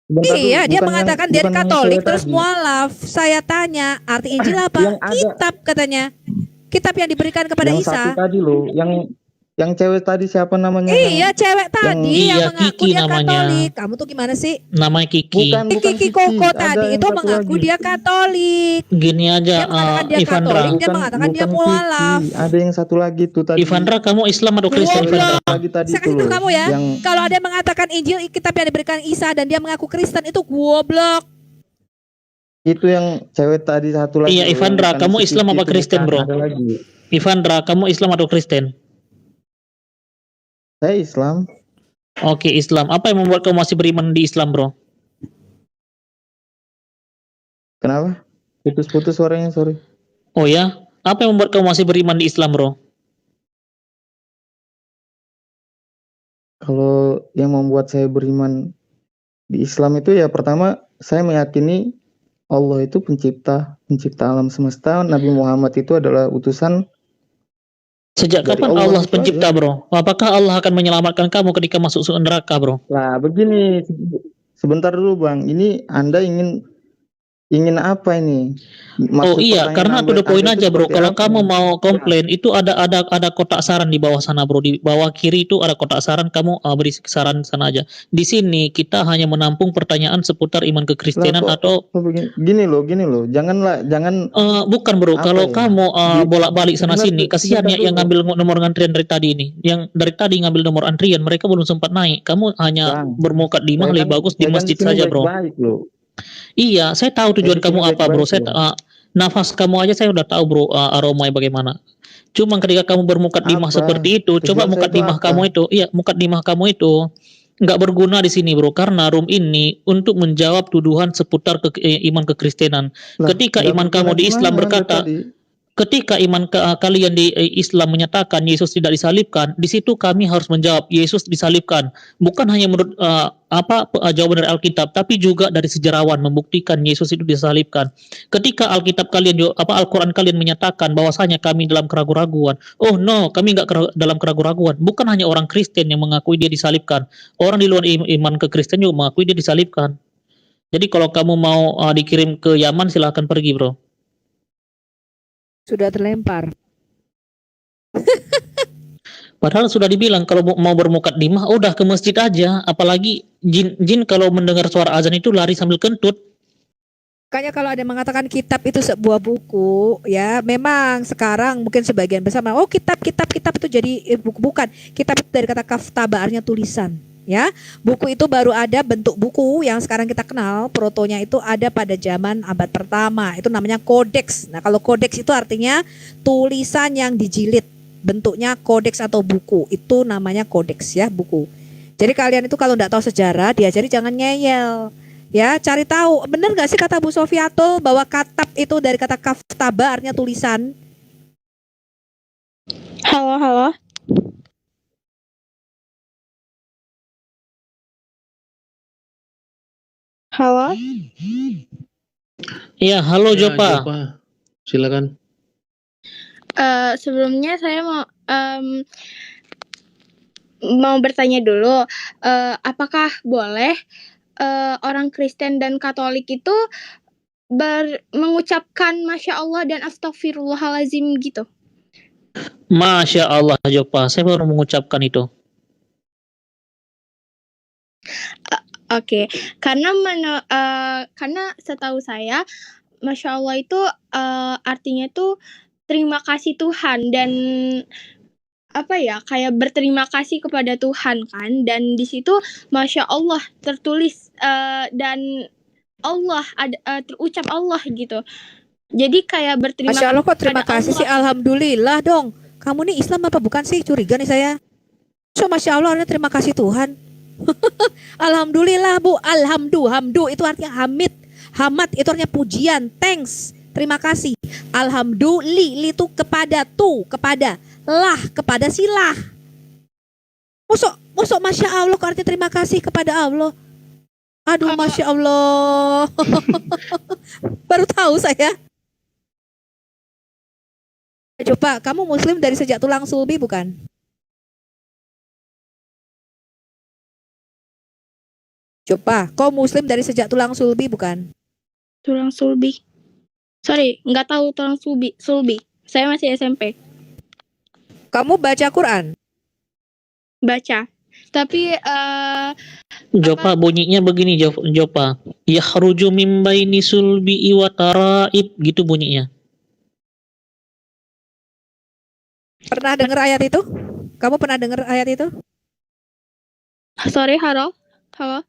Sebentar dulu, Iya, dia bukan mengatakan yang dia bukan yang Katolik cewek terus tadi. mualaf. Saya tanya, arti Injil apa? Yang ada Kitab katanya. Kitab yang diberikan kepada yang satu Isa. tadi loh, yang cewek tadi siapa namanya? Iya, cewek tadi yang Iya, mengaku Kiki dia namanya. Katolik. Kamu tuh gimana sih? Namanya Kiki. Bukan Kiki Kiki, Koko ada tadi yang itu satu mengaku lagi. dia Katolik. Gini aja, Dia mengatakan dia Ivandra. Katolik, dia mengatakan dia bukan mualaf. Kiki, ada yang satu lagi tuh tadi. Ivandra, kamu Islam atau Kristen, Goblok. Ivandra? Lagi tadi Saya itu kasih tahu loh. kamu ya, Yang kalau ada yang mengatakan Injil kitab yang diberikan Isa dan dia mengaku Kristen itu goblok. itu yang cewek tadi satu lagi. Iya, loh, yang Ivandra, bukan kamu si Islam Kiki apa itu, Kristen, bukan, bro? ada lagi. Ivandra, kamu Islam atau Kristen? Saya Islam. Oke, Islam. Apa yang membuat kamu masih beriman di Islam, bro? Kenapa? Putus-putus suaranya, sorry. Oh ya? Apa yang membuat kamu masih beriman di Islam, bro? Kalau yang membuat saya beriman di Islam itu ya pertama saya meyakini Allah itu pencipta alam semesta, Nabi Muhammad itu adalah utusan Sejak dari kapan Allah, Allah itu pencipta, aja. bro? Apakah Allah akan menyelamatkan kamu ketika masuk neraka, bro? Nah, begini, sebentar dulu Bang. Ini Anda ingin apa ini? Oh Maksud iya, pertanyaan karena to the point Anda itu aja, bro. seperti Kalau apa? kamu mau komplain, itu ada kotak saran di bawah sana, bro. Di bawah kiri itu ada kotak saran. Kamu beri saran sana aja. Di sini kita hanya menampung pertanyaan seputar iman kekristenan Lah, atau kok begini? Gini loh. Jangan bukan, bro. apa Kalau ya? kamu bolak-balik sana Sebentar, sini, kasihan sebentar ya yang dulu. ngambil nomor antrian dari tadi ini. Yang dari tadi ngambil nomor antrian, mereka belum sempat naik. Kamu hanya Bang, bermukat di saya lebih bagus di saya masjid di sini saja, bro. baik-baik loh. Iya, saya tahu Saya tujuan di sini kamu apa, bro. baik-baik Saya loh. nafas kamu aja saya udah tahu, bro, aromanya bagaimana. Cuma ketika kamu bermukaddimah Apa? seperti itu, coba Tujuan saya itu mukaddimah apa? kamu itu, iya, mukaddimah kamu itu nggak berguna di sini, bro, karena room ini untuk menjawab tuduhan seputar iman kekristenan. Lah, Ketika nggak iman kamu berguna di Islam gimana dari berkata, tadi? ketika iman kalian di Islam menyatakan Yesus tidak disalibkan, di situ kami harus menjawab Yesus disalibkan. Bukan hanya menurut jawaban dari Alkitab, tapi juga dari sejarawan membuktikan Yesus itu disalibkan. Ketika Alkitab kalian Al-Qur'an kalian menyatakan bahwasanya kami dalam keraguan-raguan. Oh no, kami enggak dalam keraguan-raguan. Bukan hanya orang Kristen yang mengakui dia disalibkan. Orang di luar iman ke Kristen juga mengakui dia disalibkan. Jadi kalau kamu mau dikirim ke Yaman, silahkan pergi, bro. Sudah terlempar. Padahal sudah dibilang kalau mau bermukaddimah udah ke masjid aja. Apalagi jin kalau mendengar suara azan itu lari sambil kentut. Makanya kalau ada yang mengatakan kitab itu sebuah buku, ya memang sekarang mungkin sebagian besar kitab itu jadi buku. Bukan. Kitab itu dari kata kaftaba, artinya tulisan. Ya, buku itu baru ada bentuk buku yang sekarang kita kenal, protonya itu ada pada zaman abad pertama. Itu namanya kodeks. Nah, kalau kodeks itu artinya tulisan yang dijilid, bentuknya kodeks atau buku. Itu namanya kodeks ya, buku. Jadi kalian itu kalau nggak tahu sejarah, diajari jangan ngeyel. Ya, cari tahu. Bener nggak sih kata Bu Sofiatul bahwa katab itu dari kata kaftaba artinya tulisan? Halo. Halo. Iya, halo Ya, Jopa. Silakan. Sebelumnya saya mau bertanya dulu, apakah boleh orang Kristen dan Katolik itu mengucapkan Masya Allah dan Astagfirullahalazim gitu? Masya Allah Jopa, saya baru mengucapkan itu. Oke, karena setahu saya Masya Allah itu artinya tuh terima kasih Tuhan dan kayak berterima kasih kepada Tuhan kan, dan di situ Masya Allah tertulis dan Allah terucap Allah gitu. Jadi kayak berterima Masya Allah kok terima kepada kasih Allah. sih, alhamdulillah dong. Kamu nih Islam apa bukan sih? Curiga nih saya. So Masya Allah artinya terima kasih Tuhan. Alhamdulillah Bu, hamdu itu artinya hamid. Hamad itu artinya pujian, thanks, terima kasih. Alhamdulillah itu kepada, kepada, lah kepada silah. Masuk Masya Allah artinya terima kasih kepada Allah. Aduh Masya Allah. Baru tahu saya. Coba, kamu muslim dari sejak tulang sulbi bukan? Coba, kau muslim dari sejak tulang sulbi bukan? Tulang sulbi. Sorry, nggak tahu tulang sulbi. Saya masih SMP. Kamu baca Quran? Baca. Tapi Jopa bunyinya begini Jopa. Yakhruju min baini sulbi wa taraib gitu bunyinya. Pernah dengar ayat itu? Kamu pernah dengar ayat itu? sorry, halo. Halo.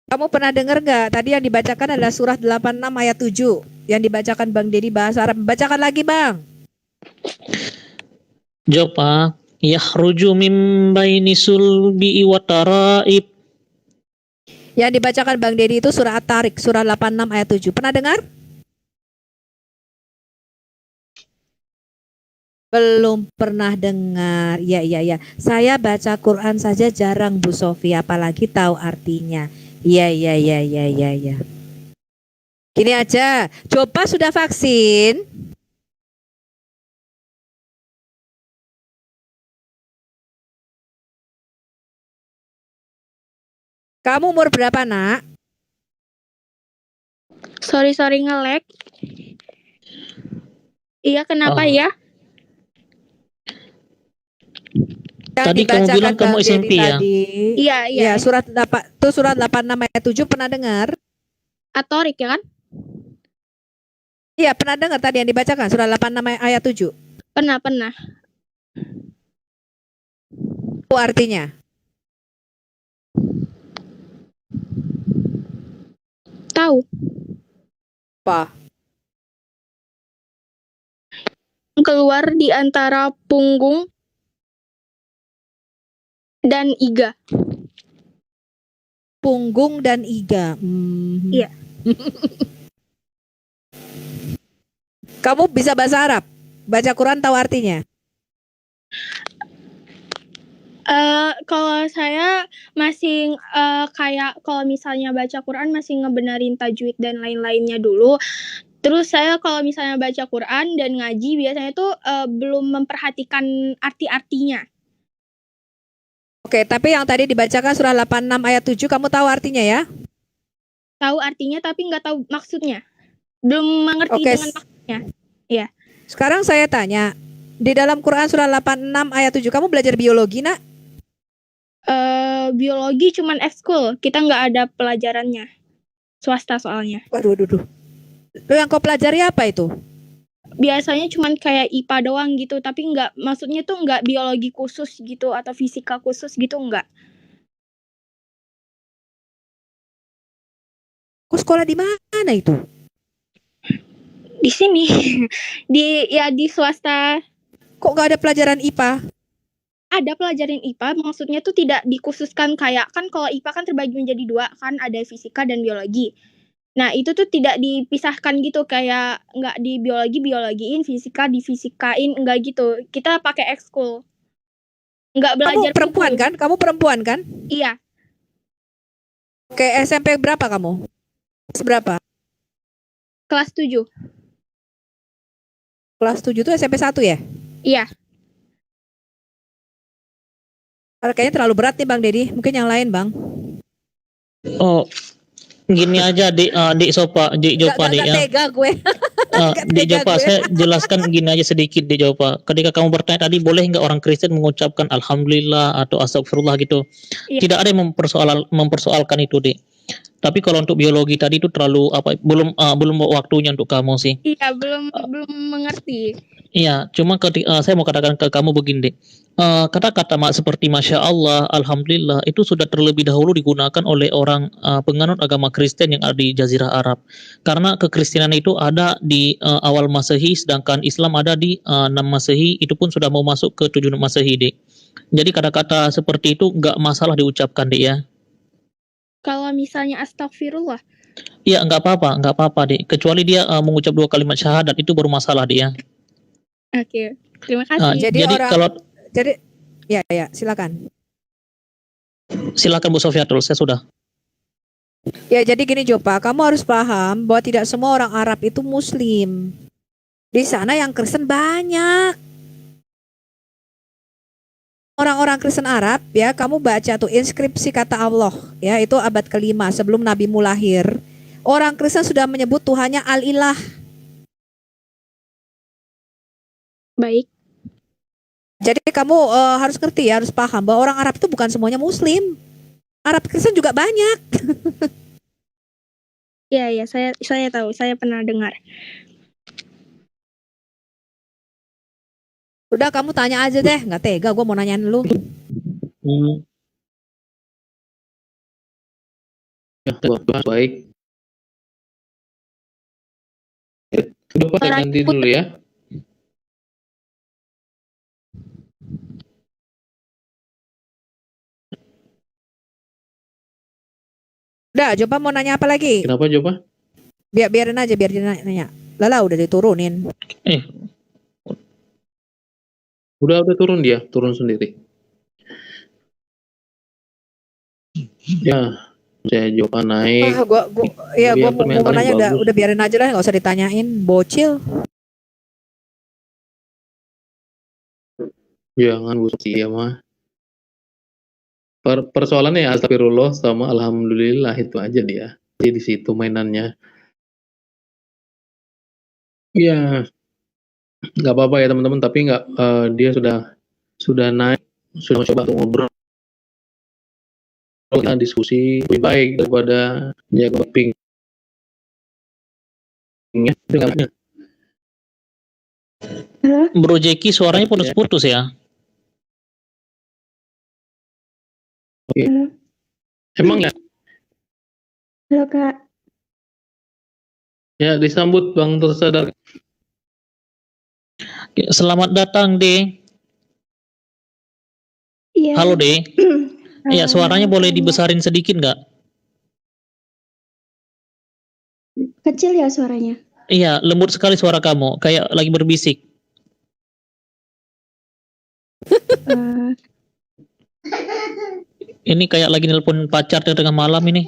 Kamu pernah dengar nggak? Tadi yang dibacakan adalah surah 86 ayat 7. Yang dibacakan Bang Dedi bahasa Arab. Bacakan lagi Bang. Jopa, yakhruju min baini sulbi wa taraib. Yang dibacakan Bang Dedi itu surah At-Tarik, surah 86 ayat 7. Pernah dengar? Belum pernah dengar. Ya. Saya baca Quran saja jarang Bu Sofi, apalagi tahu artinya. Ya. Gini aja, coba sudah vaksin? Kamu umur berapa, Nak? Sorry nge-lag. Iya, kenapa Oh. ya? Yang Tadi kamu dibacakan bilang kamu Bang SMP Dedi ya? tadi. Iya. Ya, surat 86 ayat 7 pernah dengar? Atorik ya kan? Iya, pernah dengar tadi yang dibacakan surah 86 ayat 7. Pernah. Apa artinya? Tahu. Apa? Keluar di antara punggung dan iga. Punggung dan iga. Iya. Kamu bisa bahasa Arab? Baca Quran tahu artinya? Kalau saya masih kayak kalau misalnya baca Quran masih ngebenerin tajwid dan lain-lainnya dulu. Terus saya kalau misalnya baca Quran dan ngaji biasanya tuh belum memperhatikan arti-artinya. Oke, tapi yang tadi dibacakan surah 86 ayat 7 kamu tahu artinya ya? Tahu artinya tapi nggak tahu maksudnya. Belum mengerti Oke. dengan maksudnya. Iya. Sekarang saya tanya, di dalam Quran surah 86 ayat 7 kamu belajar biologi, Nak? Biologi cuman ekskul, kita nggak ada pelajarannya. Swasta soalnya. Waduh. Lo yang kau pelajari apa itu? Biasanya cuman kayak IPA doang gitu, tapi nggak, maksudnya tuh nggak biologi khusus gitu atau fisika khusus gitu, nggak. Kau sekolah di mana itu? Di sini di swasta. Kok gak ada pelajaran IPA? Ada pelajaran IPA, maksudnya tuh tidak dikhususkan kayak, kan kalau IPA kan terbagi menjadi dua, kan ada fisika dan biologi. Nah itu tuh tidak dipisahkan gitu, kayak nggak di biologiin, fisika difisikain, nggak gitu. Kita pakai ekskul, nggak belajar. Kamu perempuan kan? Kamu perempuan kan? Iya. Oke, SMP berapa kamu? Berapa? Kelas 7. Kelas 7 tuh SMP 1 ya? Iya. Kayaknya terlalu berat nih Bang Dedi. Mungkin yang lain Bang. Oh, gini aja Dik Sopa, Dik Jopa Dik ya. tega gue. Gak Dik tega Jopa, gue. saya jelaskan gini aja sedikit Dik Jopa. Ketika kamu bertanya tadi, boleh nggak orang Kristen mengucapkan Alhamdulillah atau Astagfirullah gitu? Iya. Tidak ada yang mempersoalkan itu Dik. Tapi kalau untuk biologi tadi itu terlalu belum waktunya untuk kamu sih. Iya, belum mengerti. Iya, cuma saya mau katakan ke kamu begini Dik. Kata-kata seperti Masya Allah, Alhamdulillah itu sudah terlebih dahulu digunakan oleh orang penganut agama Kristen yang ada di Jazirah Arab. Karena kekristenan itu ada di awal Masehi, sedangkan Islam ada di 6 Masehi, itu pun sudah mau masuk ke 7 Masehi, Dik. Jadi kata-kata seperti itu nggak masalah diucapkan, Dik ya. Kalau misalnya astagfirullah. Iya, nggak apa-apa, Dik. Kecuali dia mengucap 2 kalimat syahadat, itu baru masalah, Dik ya. Oke, terima kasih. Jadi ya silakan. Silakan Bu Sofiatul, saya sudah. Ya jadi gini Jopa, kamu harus paham bahwa tidak semua orang Arab itu Muslim. Di sana yang Kristen banyak. orang-orang Kristen Arab ya, kamu baca tuh inskripsi kata Allah ya, itu abad ke-5 sebelum nabimu lahir. Orang Kristen sudah menyebut Tuhannya Al-Ilah. Baik. Jadi kamu harus ngerti ya, harus paham bahwa orang Arab itu bukan semuanya Muslim. Arab Kristen juga banyak. Iya, saya tahu, saya pernah dengar. Udah kamu tanya aja deh, nggak tega gue mau nanyain lu. Ya, baik. Udah Pak, saya ganti dulu ya. Udah, coba mau nanya apa lagi? Kenapa coba? Biarin aja, biar dia nanya. Lala udah diturunin. Udah turun dia, turun sendiri. Ya, saya coba naik. Gua mau nanya udah biarin aja lah, nggak usah ditanyain, bocil. Jangan busuk ya mah. Persoalannya ya astagfirullah sama alhamdulillah itu aja dia. Jadi di situ mainannya. Ya, nggak apa-apa ya teman-teman. Tapi nggak dia sudah naik, sudah coba untuk ngobrol. Kita diskusi lebih baik daripada jaga ping. Bro Jeki suaranya putus-putus ya. Oke. Emang ya? Halo Kak. Ya, disambut Bang Tersadar. Selamat datang, De. Iya. Halo, De. Iya, suaranya boleh dibesarin sedikit nggak? Kecil ya suaranya. Iya, lembut sekali suara kamu, kayak lagi berbisik. Ini kayak lagi nelpon pacar di tengah malam ini.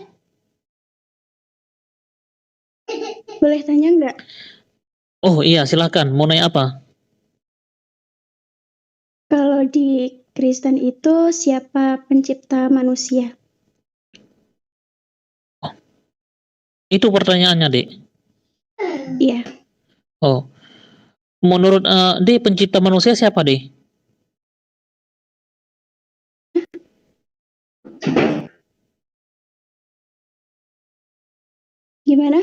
Boleh tanya nggak? Oh iya, silakan. Mau nanya apa? Kalau di Kristen itu siapa pencipta manusia? Itu pertanyaannya, Dek. Iya. Oh, menurut Dek, pencipta manusia siapa, Dek? Gimana?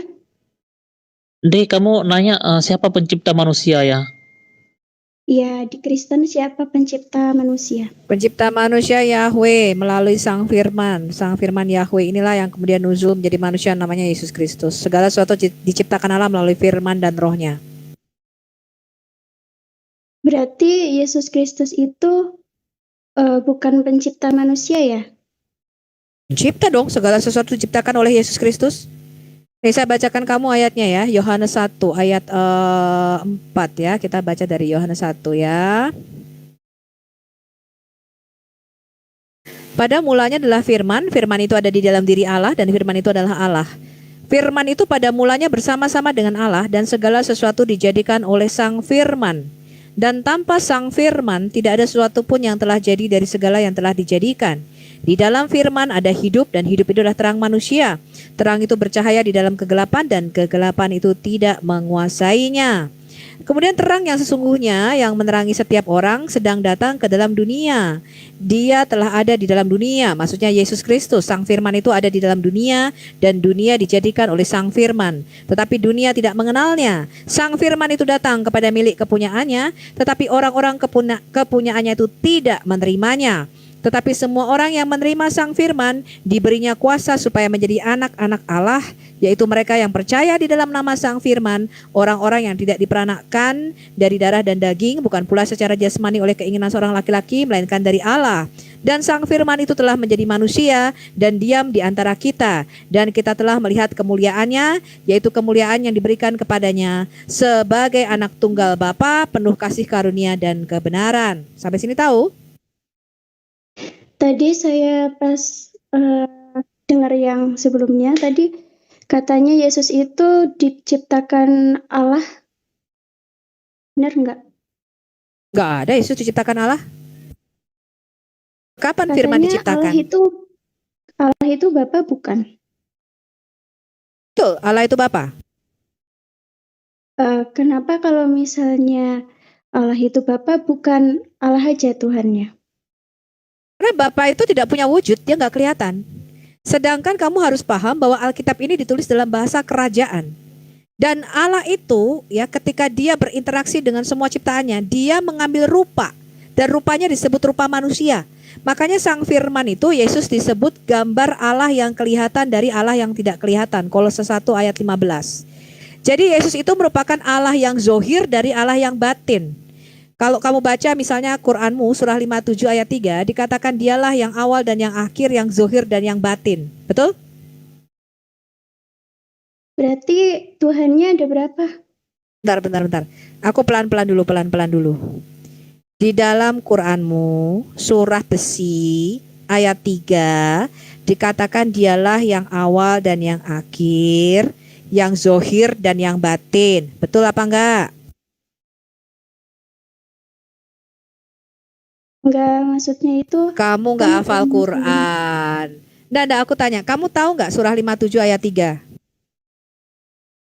Dek, kamu nanya siapa pencipta manusia ya? Iya, di Kristen siapa pencipta manusia? Pencipta manusia Yahweh melalui Sang Firman. Sang Firman Yahweh inilah yang kemudian nuzul menjadi manusia namanya Yesus Kristus. Segala sesuatu diciptakan Allah melalui firman dan rohnya. Berarti Yesus Kristus itu bukan pencipta manusia ya? Pencipta dong, segala sesuatu diciptakan oleh Yesus Kristus. Nih saya bacakan kamu ayatnya ya, Yohanes 1 ayat 4 ya. Kita baca dari Yohanes 1 ya. Pada mulanya adalah firman, firman itu ada di dalam diri Allah dan firman itu adalah Allah. Firman itu pada mulanya bersama-sama dengan Allah dan segala sesuatu dijadikan oleh Sang Firman. Dan tanpa Sang Firman tidak ada sesuatu pun yang telah jadi dari segala yang telah dijadikan. Di dalam firman ada hidup dan hidup itu adalah terang manusia. Terang itu bercahaya di dalam kegelapan dan kegelapan itu tidak menguasainya. Kemudian terang yang sesungguhnya yang menerangi setiap orang sedang datang ke dalam dunia. Dia telah ada di dalam dunia, maksudnya Yesus Kristus. Sang Firman itu ada di dalam dunia dan dunia dijadikan oleh Sang Firman. Tetapi dunia tidak mengenalnya. Sang Firman itu datang kepada milik kepunyaannya, tetapi orang-orang kepunyaannya itu tidak menerimanya. Tetapi semua orang yang menerima Sang Firman diberinya kuasa supaya menjadi anak-anak Allah, yaitu mereka yang percaya di dalam nama Sang Firman, orang-orang yang tidak diperanakkan dari darah dan daging, bukan pula secara jasmani oleh keinginan seorang laki-laki, melainkan dari Allah. Dan Sang Firman itu telah menjadi manusia dan diam di antara kita, dan kita telah melihat kemuliaannya, yaitu kemuliaan yang diberikan kepadanya sebagai anak tunggal Bapa, penuh kasih karunia dan kebenaran. Sampai sini tahu? Tadi saya pas dengar yang sebelumnya tadi katanya Yesus itu diciptakan Allah. Benar nggak? Nggak ada Yesus diciptakan Allah. Kapan firman Katanya diciptakan? Allah itu Bapa bukan? Betul, Allah itu Bapa. Kenapa kalau misalnya Allah itu Bapa bukan Allah aja Tuhannya? Karena Bapa itu tidak punya wujud, dia nggak kelihatan. Sedangkan kamu harus paham bahwa Alkitab ini ditulis dalam bahasa kerajaan. Dan Allah itu ya ketika dia berinteraksi dengan semua ciptaannya, dia mengambil rupa. Dan rupanya disebut rupa manusia. Makanya Sang Firman itu Yesus disebut gambar Allah yang kelihatan dari Allah yang tidak kelihatan. Kolose 1 ayat 15. Jadi Yesus itu merupakan Allah yang zohir dari Allah yang batin. Kalau kamu baca misalnya Quranmu surah 57 ayat 3 dikatakan dialah yang awal dan yang akhir, yang zohir dan yang batin. Betul? Berarti Tuhannya ada berapa? Bentar. Aku pelan-pelan dulu. Di dalam Quranmu surah Besi ayat 3 dikatakan dialah yang awal dan yang akhir, yang zohir dan yang batin. Betul apa enggak? Enggak, maksudnya itu Kamu enggak hafal Quran. Nggak, aku tanya, kamu tahu enggak surah 57 ayat 3?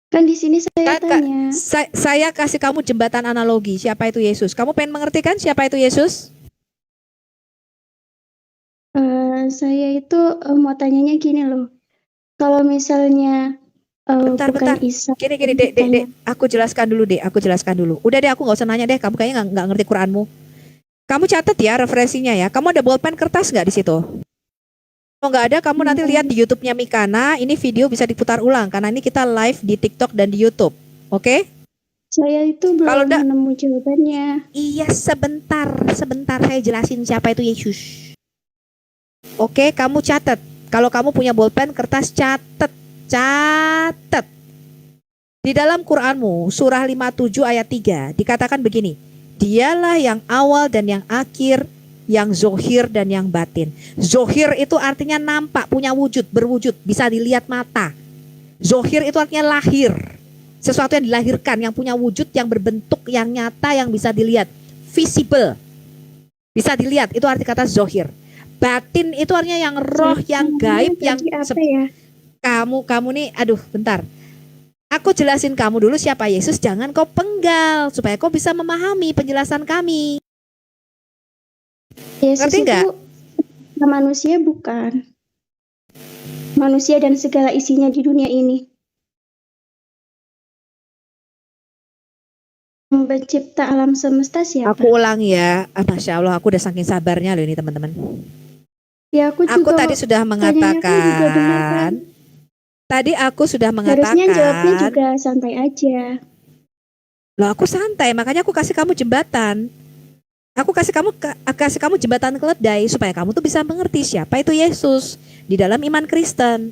kan di sini saya tanya. Saya kasih kamu jembatan analogi, siapa itu Yesus. Kamu pengen mengerti kan siapa itu Yesus? Saya itu mau tanyanya gini loh. Kalau misalnya Bentar. bukan Isa. Gini, Dek. Aku jelaskan dulu. Udah deh, aku nggak usah nanya deh. Kamu kayaknya nggak ngerti Quranmu. Kamu catat ya referensinya ya. Kamu ada bolpen kertas nggak di situ? Kalau nggak ada, kamu nanti lihat di YouTube-nya Mikana. Ini video bisa diputar ulang karena ini kita live di TikTok dan di YouTube. Oke? Saya itu belum nemu jawabannya. Iya, sebentar. Saya jelasin siapa itu Yesus. Oke, kamu catat. Kalau kamu punya bolpen kertas, catat. Di dalam Quranmu surah 57 ayat 3 dikatakan begini. Dialah yang awal dan yang akhir, yang zohir dan yang batin. Zohir itu artinya nampak, punya wujud, berwujud, bisa dilihat mata. Zohir itu artinya lahir, sesuatu yang dilahirkan, yang punya wujud, yang berbentuk, yang nyata, yang bisa dilihat, visible, bisa dilihat. Itu arti kata zohir. Batin itu artinya yang roh, yang gaib, yang apa ya? Kamu nih, aduh, bentar. Aku jelasin kamu dulu siapa Yesus, jangan kau penggal supaya kau bisa memahami penjelasan kami. Yesus Ngerti nggak? itu manusia bukan. Manusia dan segala isinya di dunia ini. Pencipta alam semesta siapa? Aku ulang ya. Masya Allah, aku udah saking sabarnya loh ini teman-teman. Ya, aku tadi sudah mengatakan. Tadi aku sudah mengatakan. Harusnya jawabnya juga santai aja. Loh, aku santai, makanya aku kasih kamu jembatan. Aku kasih kamu jembatan keledai supaya kamu tuh bisa mengerti siapa itu Yesus di dalam iman Kristen.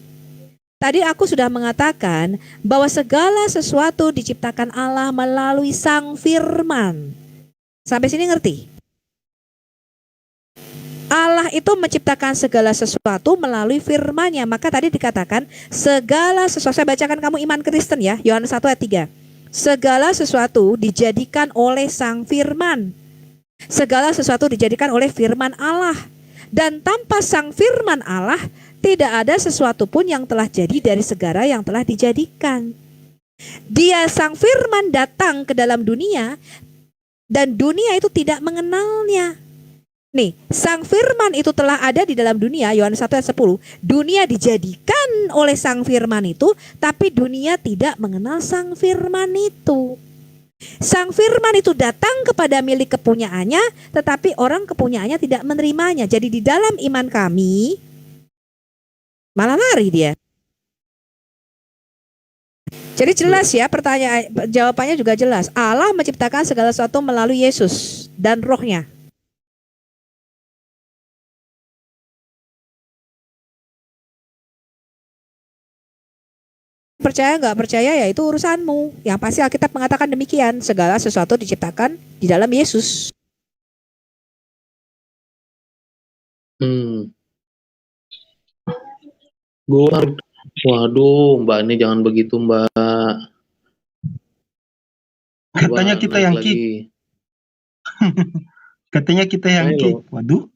Tadi aku sudah mengatakan bahwa segala sesuatu diciptakan Allah melalui Sang Firman. Sampai sini ngerti? Allah itu menciptakan segala sesuatu melalui firman-Nya. Maka tadi dikatakan segala sesuatu, saya bacakan kamu iman Kristen ya, Yohanes 1 ayat 3. Segala sesuatu dijadikan oleh Sang Firman. Segala sesuatu dijadikan oleh firman Allah. Dan tanpa Sang Firman Allah, tidak ada sesuatu pun yang telah jadi dari segala yang telah dijadikan. Dia Sang Firman datang ke dalam dunia, dan dunia itu tidak mengenalnya. Nih, Sang Firman itu telah ada di dalam dunia, Yohanes 1 ayat 10. Dunia dijadikan oleh Sang Firman itu, tapi dunia tidak mengenal Sang Firman itu. Sang Firman itu datang kepada milik kepunyaannya, tetapi orang kepunyaannya tidak menerimanya. Jadi di dalam iman kami, malah lari dia. Jadi jelas ya pertanyaan, jawabannya juga jelas. Allah menciptakan segala sesuatu melalui Yesus dan rohnya. Percaya nggak percaya ya itu urusanmu. Yang pasti Alkitab mengatakan demikian. Segala sesuatu diciptakan di dalam Yesus. Waduh, Mbak ini jangan begitu, Mbak. Katanya kita yang kick. Katanya kita yang kick. Waduh.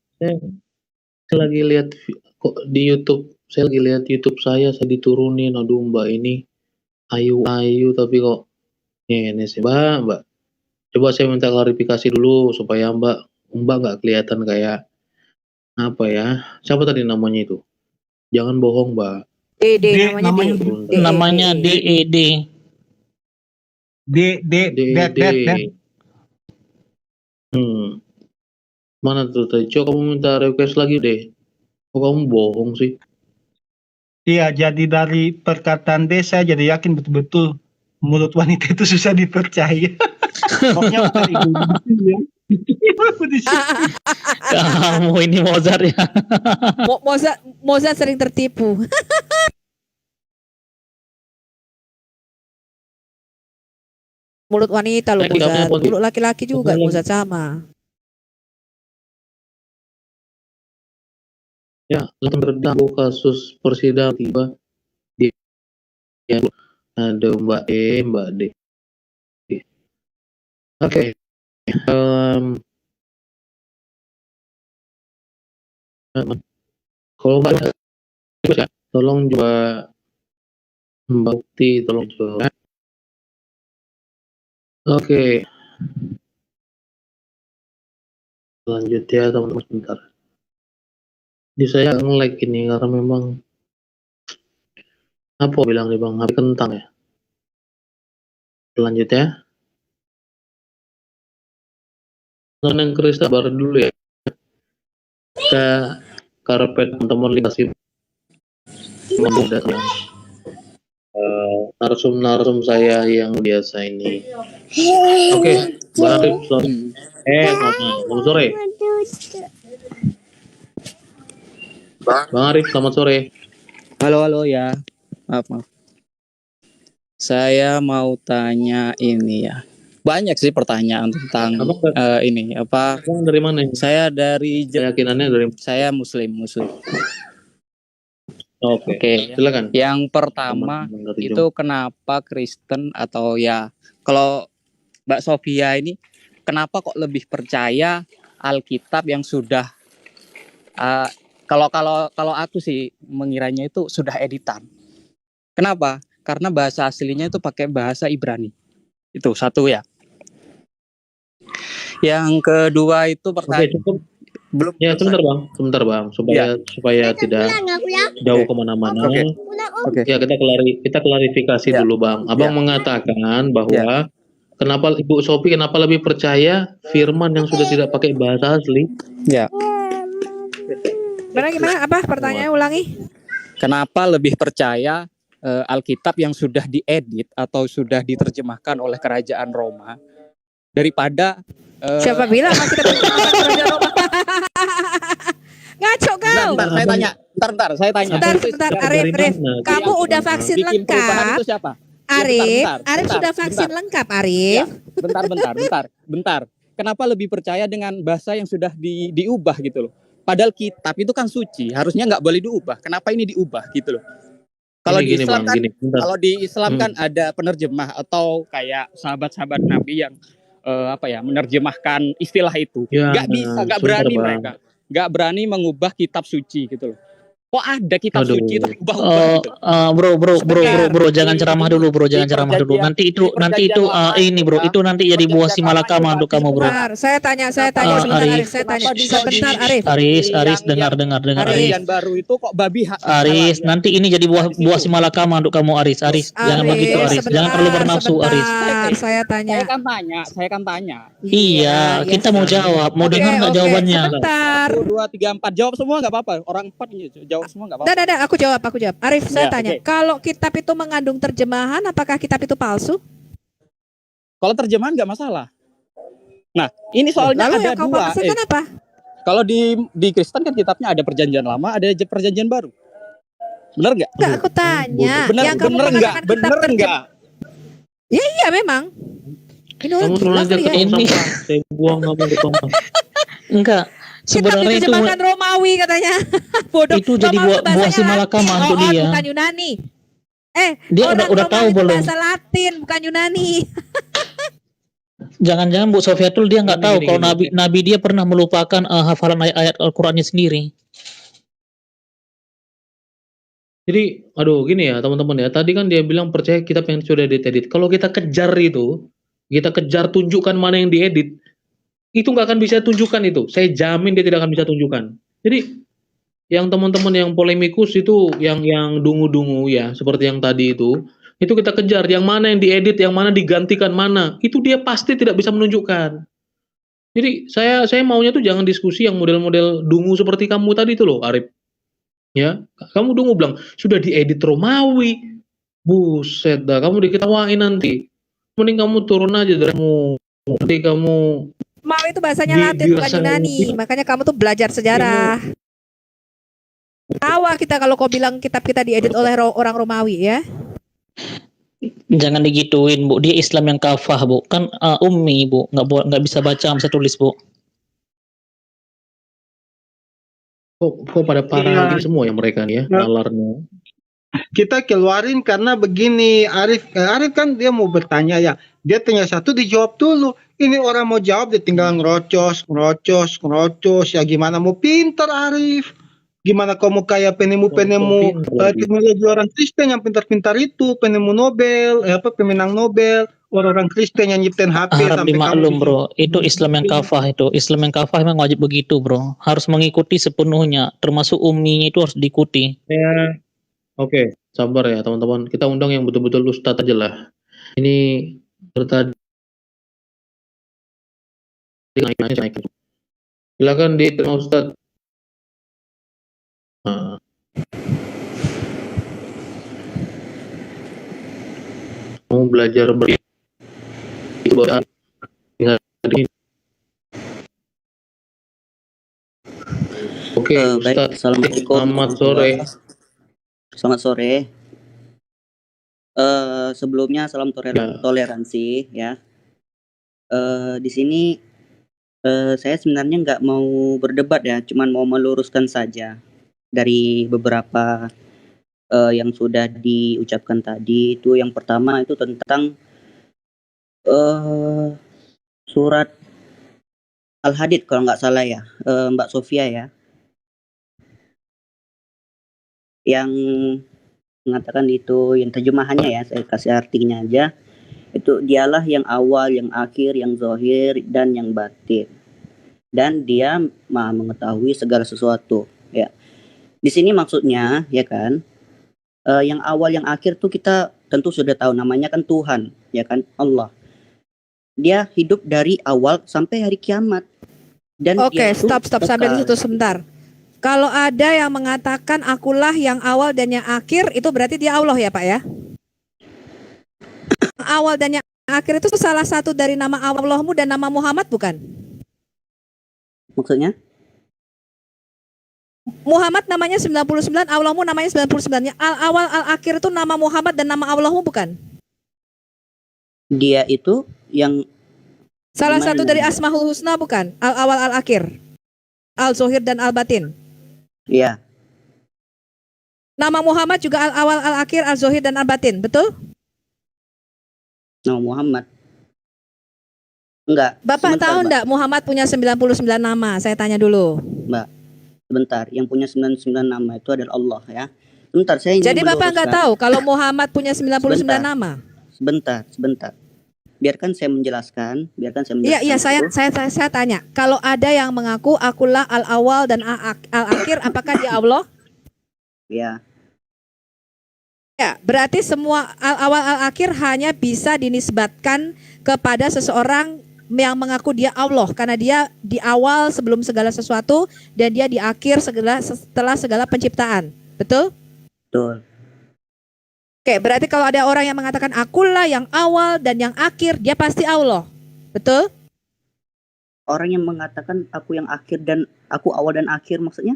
Saya lagi lihat kok di YouTube, saya lagi lihat YouTube saya diturunin, aduh Mbak ini ayu tapi kok ini sih Mbak. Coba saya minta klarifikasi dulu supaya Mbak nggak kelihatan kayak apa ya? Siapa tadi namanya itu? Jangan bohong Mbak. D namanya D. Namanya DED. DED. Mana tuh tadi? Coba kamu minta request lagi deh. Kok kamu bohong sih? Iya, jadi dari perkataan D saya jadi yakin betul-betul mulut wanita itu susah dipercaya. Pokoknya bukan ibu ya. Kamu ini Mozart ya. Mozart sering tertipu. Mulut wanita loh Mozart. Mulut laki-laki juga Mozart sama. Ya, terdakwa kasus persidangan tiba di ada Mbak D. Oke. Kalau nggak ada, tolong coba Mbak Ukti, tolong coba. Oke. Lanjut ya teman-teman sebentar. Di saya nge-lag ini karena memang apa bilang nih Bang, HP kentang ya. Lanjut ya. Yang Krista baru dulu ya. Kita karpet teman-teman dikasih memudahkan narsum saya yang biasa ini. Oke, Bang Arif, selamat sore. Bang Arif, selamat sore. Halo ya. Maaf. Saya mau tanya ini ya. Banyak sih pertanyaan tentang ini apa? Dari mana? Saya dari Keyakinannya dari saya Muslim. Oke. Silakan. Yang pertama itu kenapa Kristen atau ya kalau Mbak Sofia ini kenapa kok lebih percaya Alkitab yang sudah kalau aku sih mengiranya itu sudah editan. Kenapa? Karena bahasa aslinya itu pakai bahasa Ibrani. Itu satu ya. Yang kedua itu pertanyaan. Belum. Ya, sebentar bang, supaya tidak jauh kemana-mana. Ya, kita klarifikasi dulu bang. Abang mengatakan bahwa kenapa Ibu Sophie kenapa lebih percaya firman yang sudah tidak pakai bahasa asli? Ya. Gimana? Apa pertanyaannya ulangi? Kenapa lebih percaya Alkitab yang sudah diedit atau sudah diterjemahkan oleh Kerajaan Roma daripada siapa bilang kita Kerajaan Roma? Ngaco kau. Bentar, saya tanya. Bentar, Arif. Kamu udah vaksin lengkap? Arif sudah vaksin lengkap, Arif. Ya, bentar. Kenapa lebih percaya dengan bahasa yang sudah diubah gitu loh? Padahal kitab itu kan suci, harusnya nggak boleh diubah. Kenapa ini diubah gitu loh? Kalau di Islam kan, kan ada penerjemah atau kayak sahabat-sahabat Nabi yang menerjemahkan istilah itu. Nggak bisa, nggak berani mereka. Nggak berani mengubah kitab suci gitu loh. Kok ada kitab suci itu ubah-ubah gitu? Bro, jangan ceramah dulu, bro. Nanti itu ini bro, itu nanti jadi buah si malakama untuk kamu, bro. Bentar, saya tanya Arif. Sebentar, Arif. Aris, dengar Aris. Yang baru itu kok babi Aris, nanti ini jadi buah si malakama untuk kamu, Aris. Jangan begitu, Aris. Jangan terlalu bernafsu, Aris. Saya kan tanya. Iya, kita mau jawab, mau dengar nggak jawabannya? Sebentar. 1, 2, 3, 4 jawab semua nggak apa-apa. Orang 4 jawab semua nggak apa-apa. Aku jawab. Arif, saya tanya, kalau kitab itu mengandung terjemahan, apakah kitab itu palsu? Kalau terjemahan nggak masalah. Nah, ini soalnya lalu ada yang kau dua. maksudkan apa? Kalau di Kristen kan kitabnya ada perjanjian lama, ada perjanjian baru. Bener nggak? Enggak, aku tanya. Bener nggak? Ya iya memang. Ini orang gila kali ya. Ini saya buang nggak mau ditumpah. Enggak. Sebenarnya itu diterjemahkan Romawi katanya. Bodoh. Itu jadi buah si malakama untuk dia. Bukan Yunani. Dia udah tahu belum? Bahasa Latin, bukan Yunani. Jangan-jangan Bu Sofiatul dia nggak tahu kalau nabi dia pernah melupakan hafalan ayat Al-Qur'annya sendiri. Jadi, aduh gini ya teman-teman ya, tadi kan dia bilang percaya kitab yang sudah diedit. Kalau kita kejar itu, kita kejar tunjukkan mana yang diedit, itu nggak akan bisa tunjukkan itu. Saya jamin dia tidak akan bisa tunjukkan. Jadi, yang teman-teman yang polemikus itu, yang dungu-dungu ya, seperti yang tadi itu kita kejar. Yang mana yang diedit, yang mana digantikan mana, itu dia pasti tidak bisa menunjukkan. Jadi, saya maunya tuh jangan diskusi yang model-model dungu seperti kamu tadi itu loh, Arif. Ya, kamu dungu bilang, sudah diedit Romawi. Buset dah, kamu diketawain nanti. Mending kamu turun aja dari kamu. Nanti kamu Mau itu bahasanya Latin bukan dirasa Yunani. Makanya kamu tuh belajar sejarah. Tawa kita kalau kau bilang kitab kita diedit oleh orang Romawi ya. Jangan digituin, Bu. Dia Islam yang kafah, Bu. Kan ummi, Bu. Nggak bisa baca, nggak bisa tulis, Bu. kok pada parah gini semua ya mereka nih ya, nalarnya. Kita keluarin karena begini, Arif kan dia mau bertanya ya, dia tanya satu dijawab dulu. Ini orang mau jawab dia tinggal ngerocos ya, gimana mau pintar Arif? Gimana kamu kayak penemu teknologi orang Kristen yang pintar-pintar itu, penemu Nobel, pemenang Nobel, orang-orang Kristen yang nyiptain HP Harap sampai dimaklum, kamu Bro. Itu Islam yang kafah itu. Islam yang kafah memang wajib begitu, Bro. Harus mengikuti sepenuhnya, termasuk umminya itu harus diikuti. Ya, oke, sabar ya teman-teman. Kita undang yang betul-betul ustadz aja lah. Ini tadi naik. Silakan di ustadz. Nah. Mau belajar Oke, Baik, Ustadz. Assalamualaikum. Selamat sore. Selamat sore. Sebelumnya salam toleransi ya. Di sini saya sebenarnya nggak mau berdebat ya, cuman mau meluruskan saja dari beberapa yang sudah diucapkan tadi. Itu yang pertama itu tentang surat Al-Hadid kalau nggak salah ya, Mbak Sofia ya, yang mengatakan itu, yang terjemahannya ya, saya kasih artinya aja. Itu dialah yang awal, yang akhir, yang zahir, dan yang batin. Dan dia maha mengetahui segala sesuatu. Ya, di sini maksudnya ya kan, yang awal, yang akhir tuh kita tentu sudah tahu namanya kan Tuhan, ya kan, Allah. Dia hidup dari awal sampai hari kiamat. Dan Oke, stop sampai di situ sebentar. Kalau ada yang mengatakan akulah yang awal dan yang akhir, itu berarti dia Allah ya Pak ya? Awal dan yang akhir itu salah satu dari nama Allahmu dan nama Muhammad bukan? Maksudnya? Muhammad namanya 99, Allahmu namanya 99. Al-awal, al-akhir itu nama Muhammad dan nama Allahmu bukan? Dia itu yang salah satu dari Asmaul Husna bukan? Al-awal, al-akhir, al-zohir dan al-batin. Iya. Nama Muhammad juga al-awal, al-akhir, al-zohir dan al-batin, betul? Nama Muhammad. Enggak. Bapak tahu enggak Muhammad punya 99 nama? Saya tanya dulu. Mbak, sebentar. Yang punya 99 nama itu adalah Allah ya. Sebentar, saya ingin Jadi Bapak enggak tahu kalau Muhammad punya 99 nama? Sebentar. Biarkan saya menjelaskan. Iya, saya tanya. Kalau ada yang mengaku akulah al-awal dan al-akhir, apakah dia Allah? Ya. Ya, berarti semua al-awal al-akhir hanya bisa dinisbatkan kepada seseorang yang mengaku dia Allah karena dia di awal sebelum segala sesuatu dan dia di akhir setelah segala penciptaan. Betul? Betul. Oke, berarti kalau ada orang yang mengatakan akulah yang awal dan yang akhir, dia pasti Allah. Betul? Orang yang mengatakan aku yang akhir dan aku awal dan akhir maksudnya?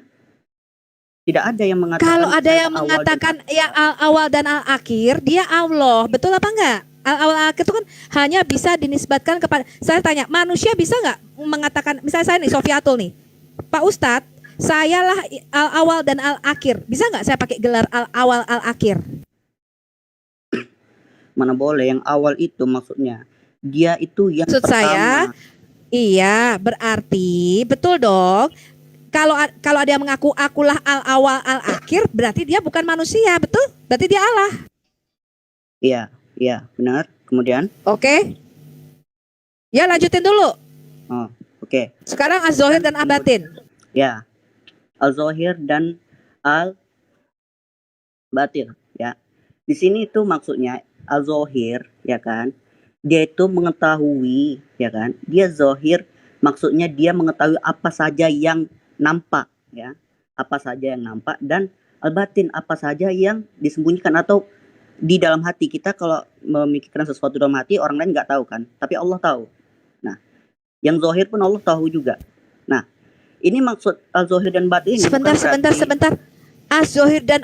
Tidak ada yang mengatakan. Kalau ada yang mengatakan yang awal dan al-akhir, dia Allah. Betul apa enggak? Al-awal al-akhir itu kan hanya bisa dinisbatkan kepada, saya tanya, manusia bisa nggak mengatakan, misalnya saya nih, Sofiatul nih, Pak Ustadz, sayalah al-awal dan al-akhir. Bisa nggak saya pakai gelar al-awal al-akhir? Mana boleh, yang awal itu maksudnya dia itu yang maksud pertama. Saya, iya, berarti betul dong. kalau ada yang mengaku akulah al awal al akhir, berarti dia bukan manusia, betul? Berarti dia Allah. Iya, iya, benar. Kemudian, Oke. Ya, lanjutin dulu. oh, oke. Sekarang az-zahir dan al-batin. Ya, al-zahir dan al-batin, ya. Di sini itu maksudnya al-zahir, ya kan? Dia itu mengetahui, ya kan? Dia zahir, maksudnya dia mengetahui apa saja yang nampak, ya. Apa saja yang nampak, dan al-batin apa saja yang disembunyikan atau di dalam hati. Kita kalau memikirkan sesuatu dalam hati, orang lain nggak tahu kan, tapi Allah tahu. Nah, yang zahir pun Allah tahu juga. Nah, ini maksud al-zahir dan batin ini Sebentar. Az-zahir dan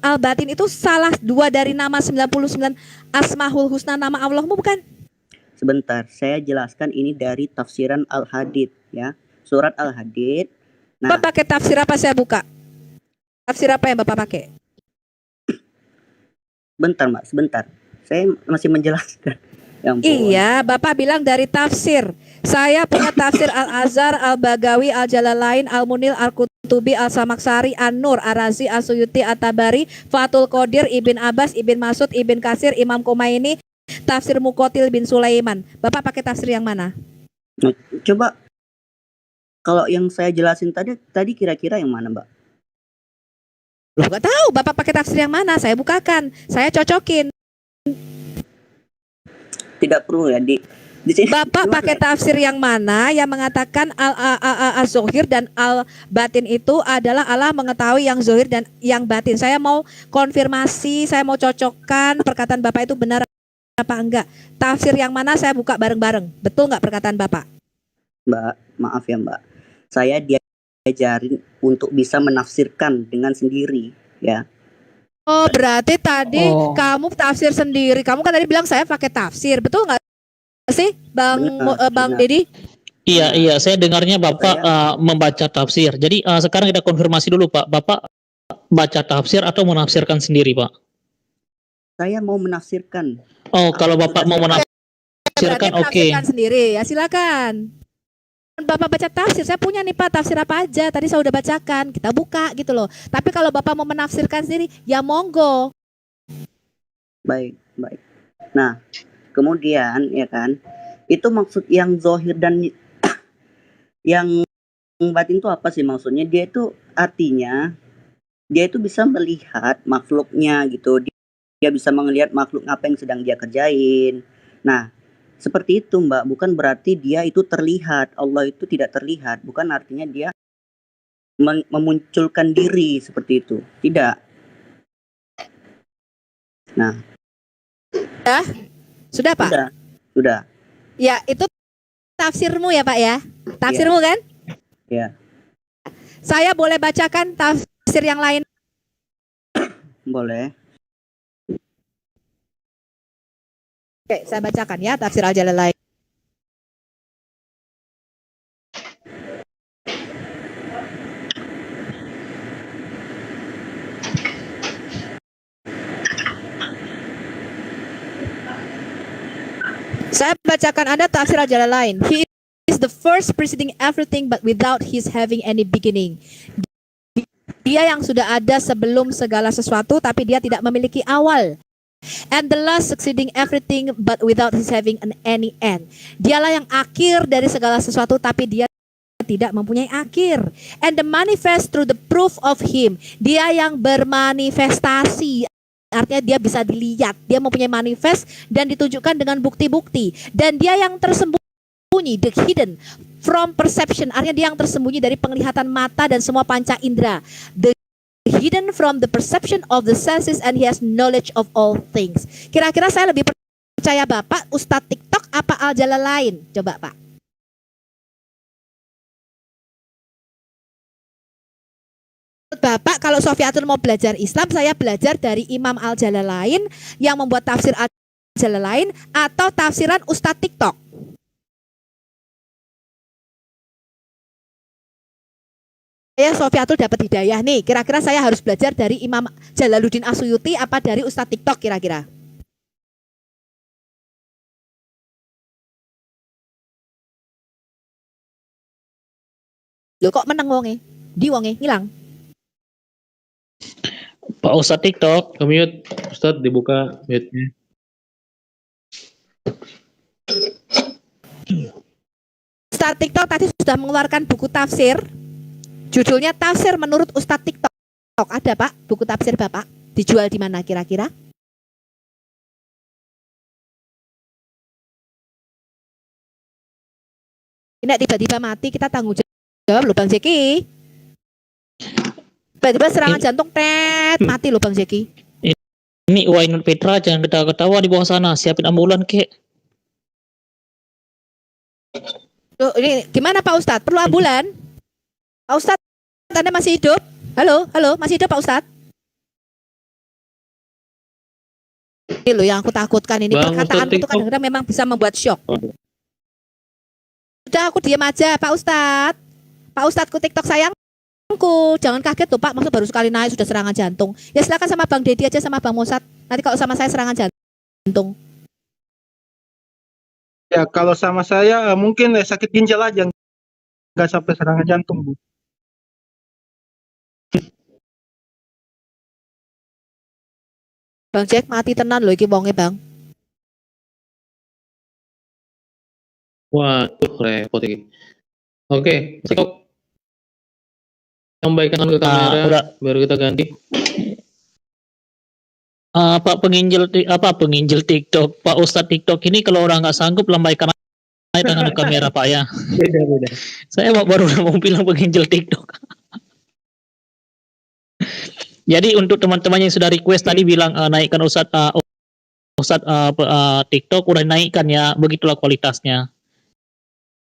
al-batin itu salah dua dari nama 99 Asmaul Husna, nama Allahmu, bukan? Sebentar, saya jelaskan ini dari tafsiran Al-Hadid, ya. Surat Al-Hadid. Nah, Bapak pakai tafsir apa, saya buka? Tafsir apa yang Bapak pakai? bentar Mbak, sebentar. Saya masih menjelaskan. Ya ampun. Iya, Bapak bilang dari tafsir. Saya punya tafsir Al-Azhar, Al-Bagawi, Al-Jalalain, Al-Munil, Al-Qutubi, Al-Samaksari, An-Nur, Ar-Razi, As-Suyuti, At-Tabari, Fathul Qadir, Ibn Abbas, Ibn Masud, Ibn Katsir, Imam Khomeini, tafsir Muqatil bin Sulaiman. Bapak pakai tafsir yang mana? Nah, coba kalau yang saya jelasin tadi kira-kira yang mana, Mbak? Loh, nggak tahu. Bapak pakai tafsir yang mana? Saya bukakan. Saya cocokin. Tidak perlu ya di sini. Bapak pakai tafsir yang mana yang mengatakan al-zahir dan al-batin itu adalah Allah mengetahui yang zahir dan yang batin. Saya mau konfirmasi, saya mau cocokkan perkataan Bapak itu benar apa enggak. Tafsir yang mana saya buka bareng-bareng. Betul nggak perkataan Bapak? Mbak, maaf ya Mbak. Saya diajarin untuk bisa menafsirkan dengan sendiri, ya. Oh, berarti tadi kamu tafsir sendiri. Kamu kan tadi bilang saya pakai tafsir. Betul nggak sih, Bang Benar. Dedi? Iya, saya dengarnya Bapak membaca tafsir. Jadi sekarang kita konfirmasi dulu Pak. Bapak baca tafsir atau menafsirkan sendiri Pak? Saya mau menafsirkan. Oh, kalau Bapak mau menafsirkan, oke. Menafsirkan sendiri, ya silakan. Bapak baca tafsir, saya punya nih Pak, tafsir apa aja. Tadi saya udah bacakan, kita buka gitu loh. Tapi kalau Bapak mau menafsirkan sendiri, ya monggo. Baik. Nah, kemudian ya kan, itu maksud yang zahir dan yang batin itu apa sih maksudnya? Dia itu artinya dia itu bisa melihat makhluknya gitu. Dia bisa melihat makhluk apa yang sedang dia kerjain. Nah, seperti itu Mbak, bukan berarti dia itu terlihat. Allah itu tidak terlihat, bukan artinya dia memunculkan diri seperti itu. Tidak. Nah, Sudah Pak? Sudah. Ya, itu tafsirmu ya Pak ya? Tafsirmu kan? Ya. Saya boleh bacakan tafsir yang lain? Boleh. Oke, saya bacakan ya tafsir Al-Jalalain. Saya bacakan Anda tafsir Al-Jalalain. He is the first preceding everything but without his having any beginning. Dia yang sudah ada sebelum segala sesuatu tapi dia tidak memiliki awal. And the last succeeding everything but without his having any end. Dialah yang akhir dari segala sesuatu tapi dia tidak mempunyai akhir. And the manifest through the proof of him. Dia yang bermanifestasi. Artinya dia bisa dilihat. Dia mempunyai manifest dan ditunjukkan dengan bukti-bukti. Dan dia yang tersembunyi, the hidden from perception. Artinya dia yang tersembunyi dari penglihatan mata dan semua panca indera. The hidden from the perception of the senses and he has knowledge of all things. Kira-kira saya lebih percaya Bapak Ustadz TikTok apa Al-Jalalain? Coba Pak. Bapak kalau Sofiatul mau belajar Islam, saya belajar dari Imam Al-Jalalain yang membuat tafsir Al-Jalalain atau tafsiran Ustadz TikTok. Saya Sofiatul dapat hidayah nih. Kira-kira saya harus belajar dari Imam Jalaluddin As-Suyuti apa dari Ustadz TikTok kira-kira? Loh kok meneng wonge? Di wonge ngilang. Pak Ustadz TikTok. Mute, Ustadz dibuka mute-nya. Ustadz TikTok tadi sudah mengeluarkan buku tafsir. Judulnya Tafsir Menurut Ustadz TikTok. Ada Pak, buku tafsir Bapak. Dijual di mana kira-kira? Ini tiba-tiba mati, kita tanggung jawab loh Bang Zeki. Tiba-tiba serangan jantung, mati loh Bang Zeki. Ini Wainul Petra, jangan ketawa-ketawa di bawah sana. Siapin ambulan, kek. Loh, ini gimana Pak Ustadz? Perlu ambulan? Pak Ustadz, Anda masih hidup? Halo, masih hidup Pak Ustadz? Ini loh yang aku takutkan ini. Bang, Perkataanku itu kadang-kadang memang bisa membuat shock. Udah aku diam aja Pak Ustadz. Pak Ustadzku TikTok sayangku. Jangan kaget tuh Pak, maksud baru sekali naik sudah serangan jantung. Ya silakan sama Bang Dedi aja sama Bang Mosat. Nanti kalau sama saya serangan jantung. Ya kalau sama saya mungkin sakit ginjal aja, nggak sampai serangan jantung, Bu. Bang Jack mati tenan loh iki wonge Bang. Waduh, repot ini. Oke, TikTok. Sampaikan ke kamera, baru kita ganti. Pak penginjil TikTok, Pak Ustadz TikTok ini kalau orang nggak sanggup lambaikan tangan ke kamera Pak ya. Beda. Saya baru mau bilang penginjil TikTok. Jadi untuk teman-teman yang sudah request tadi bilang naikkan Ustadz TikTok udah naikkan ya, begitulah kualitasnya.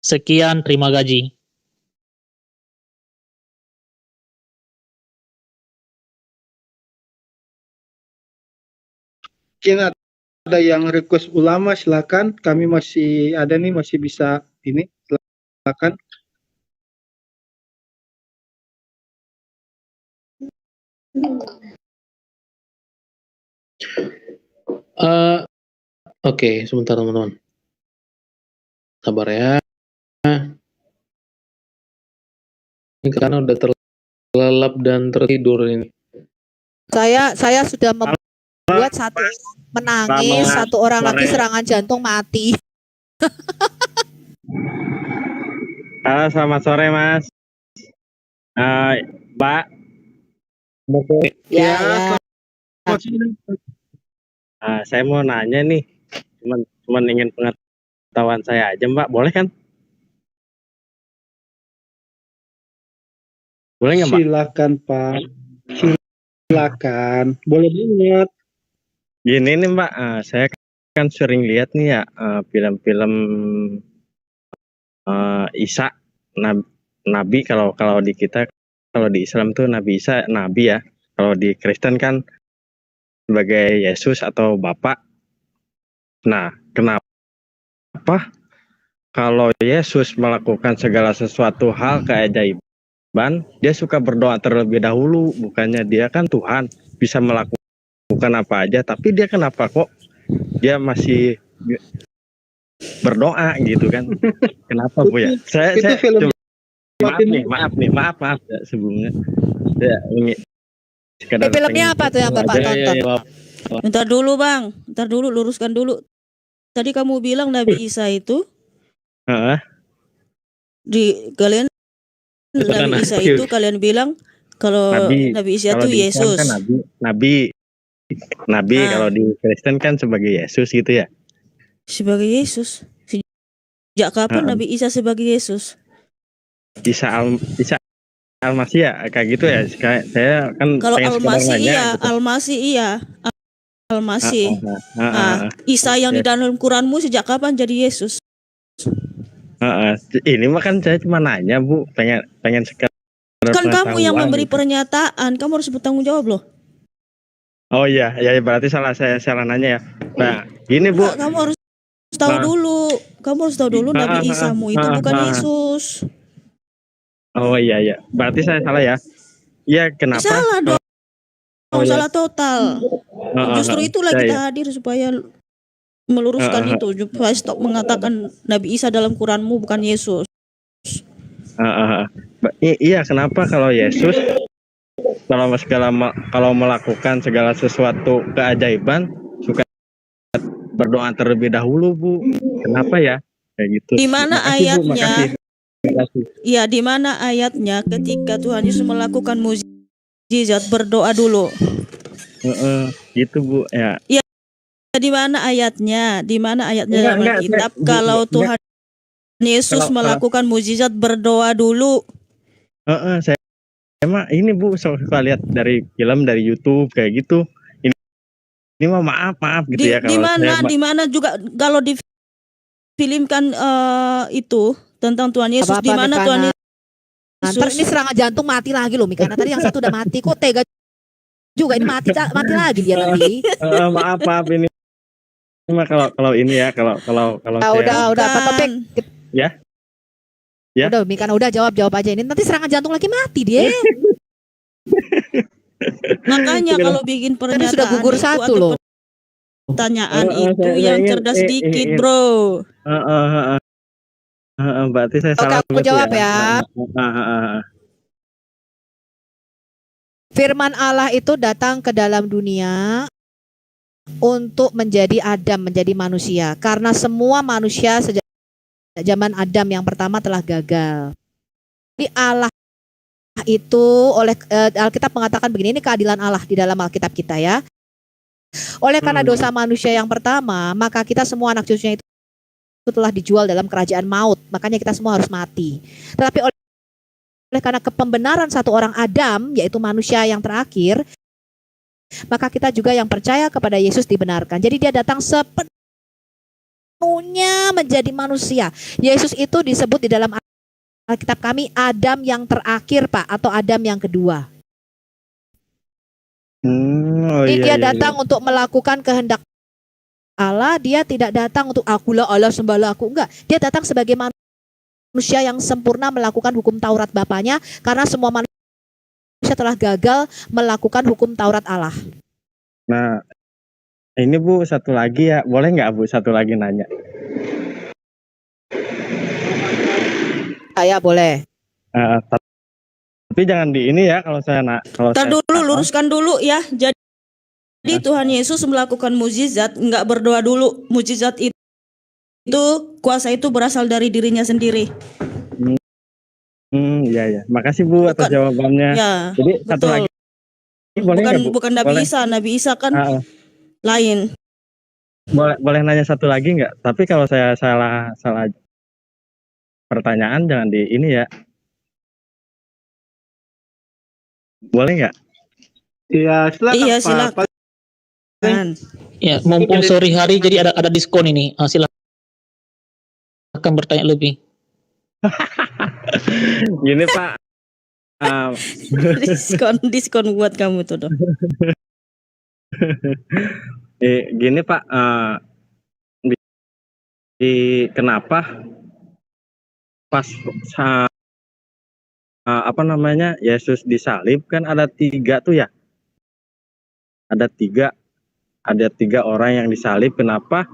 Sekian, terima gaji. Mungkin ada yang request ulama, silakan. Kami masih ada nih, masih bisa ini. Silakan. Oke, sebentar teman-teman. Sabar ya. Ini karena udah terlelap dan tertidur ini. Saya sudah membuat satu menangis, satu orang lagi serangan jantung mati. Halo, selamat sore Mas. Mbak. Ya. Saya mau nanya nih, cuman ingin pengetahuan saya aja Mbak, boleh kan? Boleh nggak Mbak? Silakan Pak. Silakan. Boleh banget. Gini nih Mbak, saya kan sering lihat nih ya film-film Isa, Nabi kalau di kita, kalau di Islam tuh Nabi Isa Nabi ya. Kalau di Kristen kan sebagai Yesus atau Bapak. Nah, kenapa kalau Yesus melakukan segala sesuatu hal keajaiban, dia suka berdoa terlebih dahulu, bukannya dia kan Tuhan, bisa melakukan apa aja, tapi dia kenapa kok dia masih berdoa gitu kan? Kenapa Bu ya? Saya film maaf ya, sebelumnya. Ya, ini Filmnya apa tuh yang Bapak tonton? Bentar dulu Bang, bentar dulu, luruskan dulu. Tadi kamu bilang Nabi Isa itu kalian Nabi Isa itu kalian bilang kalau Nabi Isa itu Yesus. Kan Nabi kalau di Kristen kan sebagai Yesus gitu ya. Sebagai Yesus. Sejak kapan Nabi Isa sebagai Yesus? Isa Al-Masih ya, kayak gitu ya. Saya kan kalau Al-Masih iya, gitu. Al-Masih iya. Al-Masih. Isa yang di dalam Quranmu sejak kapan jadi Yesus? Ini mah kan saya cuma nanya Bu, pengen sekedar kan kamu yang memberi pernyataan, kamu harus bertanggung jawab loh. Oh iya, ya berarti salah nanya ya. Nah, gini Bu. Kamu harus tahu dulu. Kamu harus tahu dulu Nabi Isamu itu bukan Yesus. Oh iya. Berarti saya salah ya. Ya kenapa? Salah dong. Salah total. Justru itulah kita hadir supaya meluruskan itu, supaya stop mengatakan Nabi Isa dalam Quranmu bukan Yesus. Iya, kenapa kalau Yesus kalau melakukan segala sesuatu keajaiban suka berdoa terlebih dahulu, Bu? Kenapa ya? Kayak gitu. Di mana Makasih, Bu, ayatnya? makasih. Iya, di mana ayatnya ketika Tuhan Yesus melakukan mukjizat berdoa dulu? Gitu, Bu. Ya. Iya, di mana ayatnya? Di mana ayatnya dalam Enggak, Alkitab Bu, kalau enggak. Tuhan Yesus Kalau- melakukan mukjizat berdoa dulu? Saya emang ini, Bu, suka lihat dari film, dari YouTube kayak gitu. Ini mah maaf gitu ya Di kalau mana? saya Di mana juga kalau difilmkan itu tentang Tuhan Yesus, Apa-apa, di mana Tuhan Mikana. Yesus? Ntar ini serangan jantung mati lagi loh Mikana. Tadi yang satu udah mati, kok tega juga ini mati lagi dia nanti. maaf ini mah kalau ini ya kalau saya Udah Pak Topik. Ya. Ya. Udah Mikana udah jawab aja ini. Nanti serangan jantung lagi mati dia. Makanya kalau bikin Tadi pernyataan sudah gugur itu satu atau loh. pertanyaan saya itu ingin- yang cerdas dikit, Bro. berarti saya Oke, salah aku berarti jawab ya. Firman Allah itu datang ke dalam dunia untuk menjadi Adam, menjadi manusia. Karena semua manusia sejak zaman Adam yang pertama telah gagal. Jadi Allah itu oleh Alkitab mengatakan begini, ini keadilan Allah di dalam Alkitab kita ya. Oleh karena dosa manusia yang pertama, maka kita semua anak cucunya itu telah dijual dalam kerajaan maut. Makanya kita semua harus mati. Tetapi oleh karena kepembenaran satu orang Adam, yaitu manusia yang terakhir, maka kita juga yang percaya kepada Yesus dibenarkan. Jadi dia datang sepenuhnya menjadi manusia. Yesus itu disebut di dalam Alkitab kami Adam yang terakhir, Pak, atau Adam yang kedua. Jadi dia datang untuk melakukan kehendak Allah. Dia tidak datang untuk akulah Allah sembahlah aku, enggak. Dia datang sebagai manusia yang sempurna melakukan hukum Taurat Bapaknya, karena semua manusia telah gagal melakukan hukum Taurat Allah. Nah, ini Bu satu lagi ya, boleh nggak Bu satu lagi nanya? Ya boleh. Tapi jangan di ini ya kalau saya Ntar dulu, luruskan dulu ya. Jadi Tuhan Yesus melakukan mukjizat, nggak berdoa dulu. Mukjizat itu kuasa itu berasal dari dirinya sendiri. Ya. Makasih Bu atas jawabannya. Ya, Jadi satu betul. lagi. Boleh nggak, Bu? Bukan Nabi Boleh. Isa. Nabi Isa kan lain. Boleh nanya satu lagi nggak? Tapi kalau saya salah pertanyaan jangan di ini ya. Boleh nggak? Iya, silakan. Iya, Pak. silakan. Ya, mumpung sore hari jadi ada diskon ini. Silakan bertanya lebih. Gini Pak. diskon buat kamu tuh dong. Gini Pak, kenapa pas Yesus disalib kan ada 3 tuh ya? Ada tiga orang yang disalib. Kenapa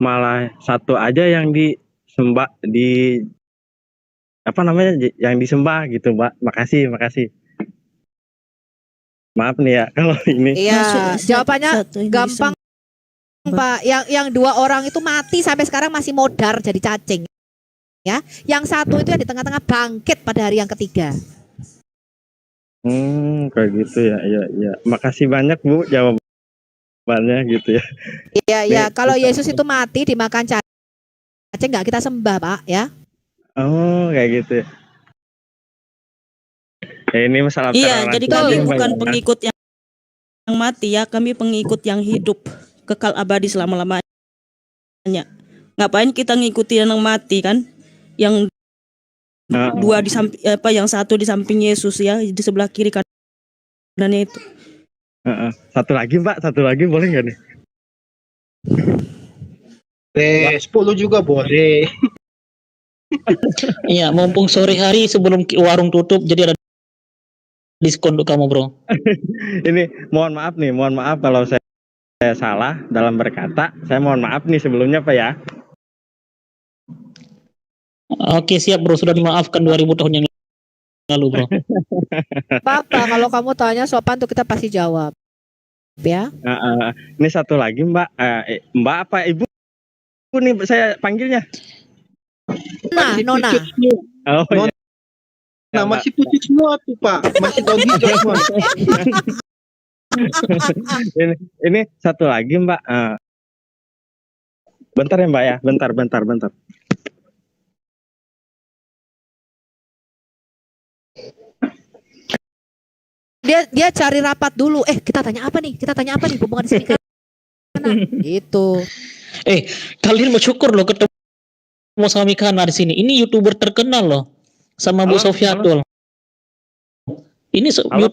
malah satu aja yang disembah yang disembah gitu, Mbak? Makasih. Maaf nih ya kalau ini. Iya, jawabannya gampang, Pak. Yang 2 orang itu mati sampai sekarang masih modar jadi cacing. Ya, yang satu itu yang di tengah-tengah bangkit pada hari yang ketiga. Kayak gitu ya. Iya. Makasih banyak Bu jawabannya gitu ya. Iya. Kalau Yesus itu mati dimakan cacing nggak kita sembah, Pak, ya. Oh, kayak gitu ya. Ini masalah Iya, jadi kami toleransi, bukan Mbak. pengikut yang mati ya, kami pengikut yang hidup kekal abadi selama-lamanya. Ngapain kita ngikuti yang mati kan? Yang dua di samping yang satu di samping Yesus ya, di sebelah kiri kanannya itu. Satu lagi Mbak, boleh nggak nih? 10 juga boleh. Iya, mumpung sore hari sebelum warung tutup jadi ada diskon untuk kamu, Bro. Ini mohon maaf kalau saya salah dalam berkata. Saya mohon maaf nih sebelumnya Pak ya. Oke, siap bro, sudah dimaafkan 2000 tahun yang lalu bro. Apa kalau kamu tanya sopan tuh kita pasti jawab. Ya. Ini satu lagi Mbak, Mbak apa Ibu? Ibu nih saya panggilnya. Nona. Oh iya. Nah, masih putih semua tuh Pak, masih daun hijau semua. ini satu lagi Mbak. Bentar ya Mbak ya, bentar. Dia cari rapat dulu. Kita tanya apa nih? Hubungan di sini kan? Gitu. Kalian bersyukur loh ketemu sama Mikana di sini. Ini YouTuber terkenal loh, sama Bu Sofiatul. Ini Halo, YouTuber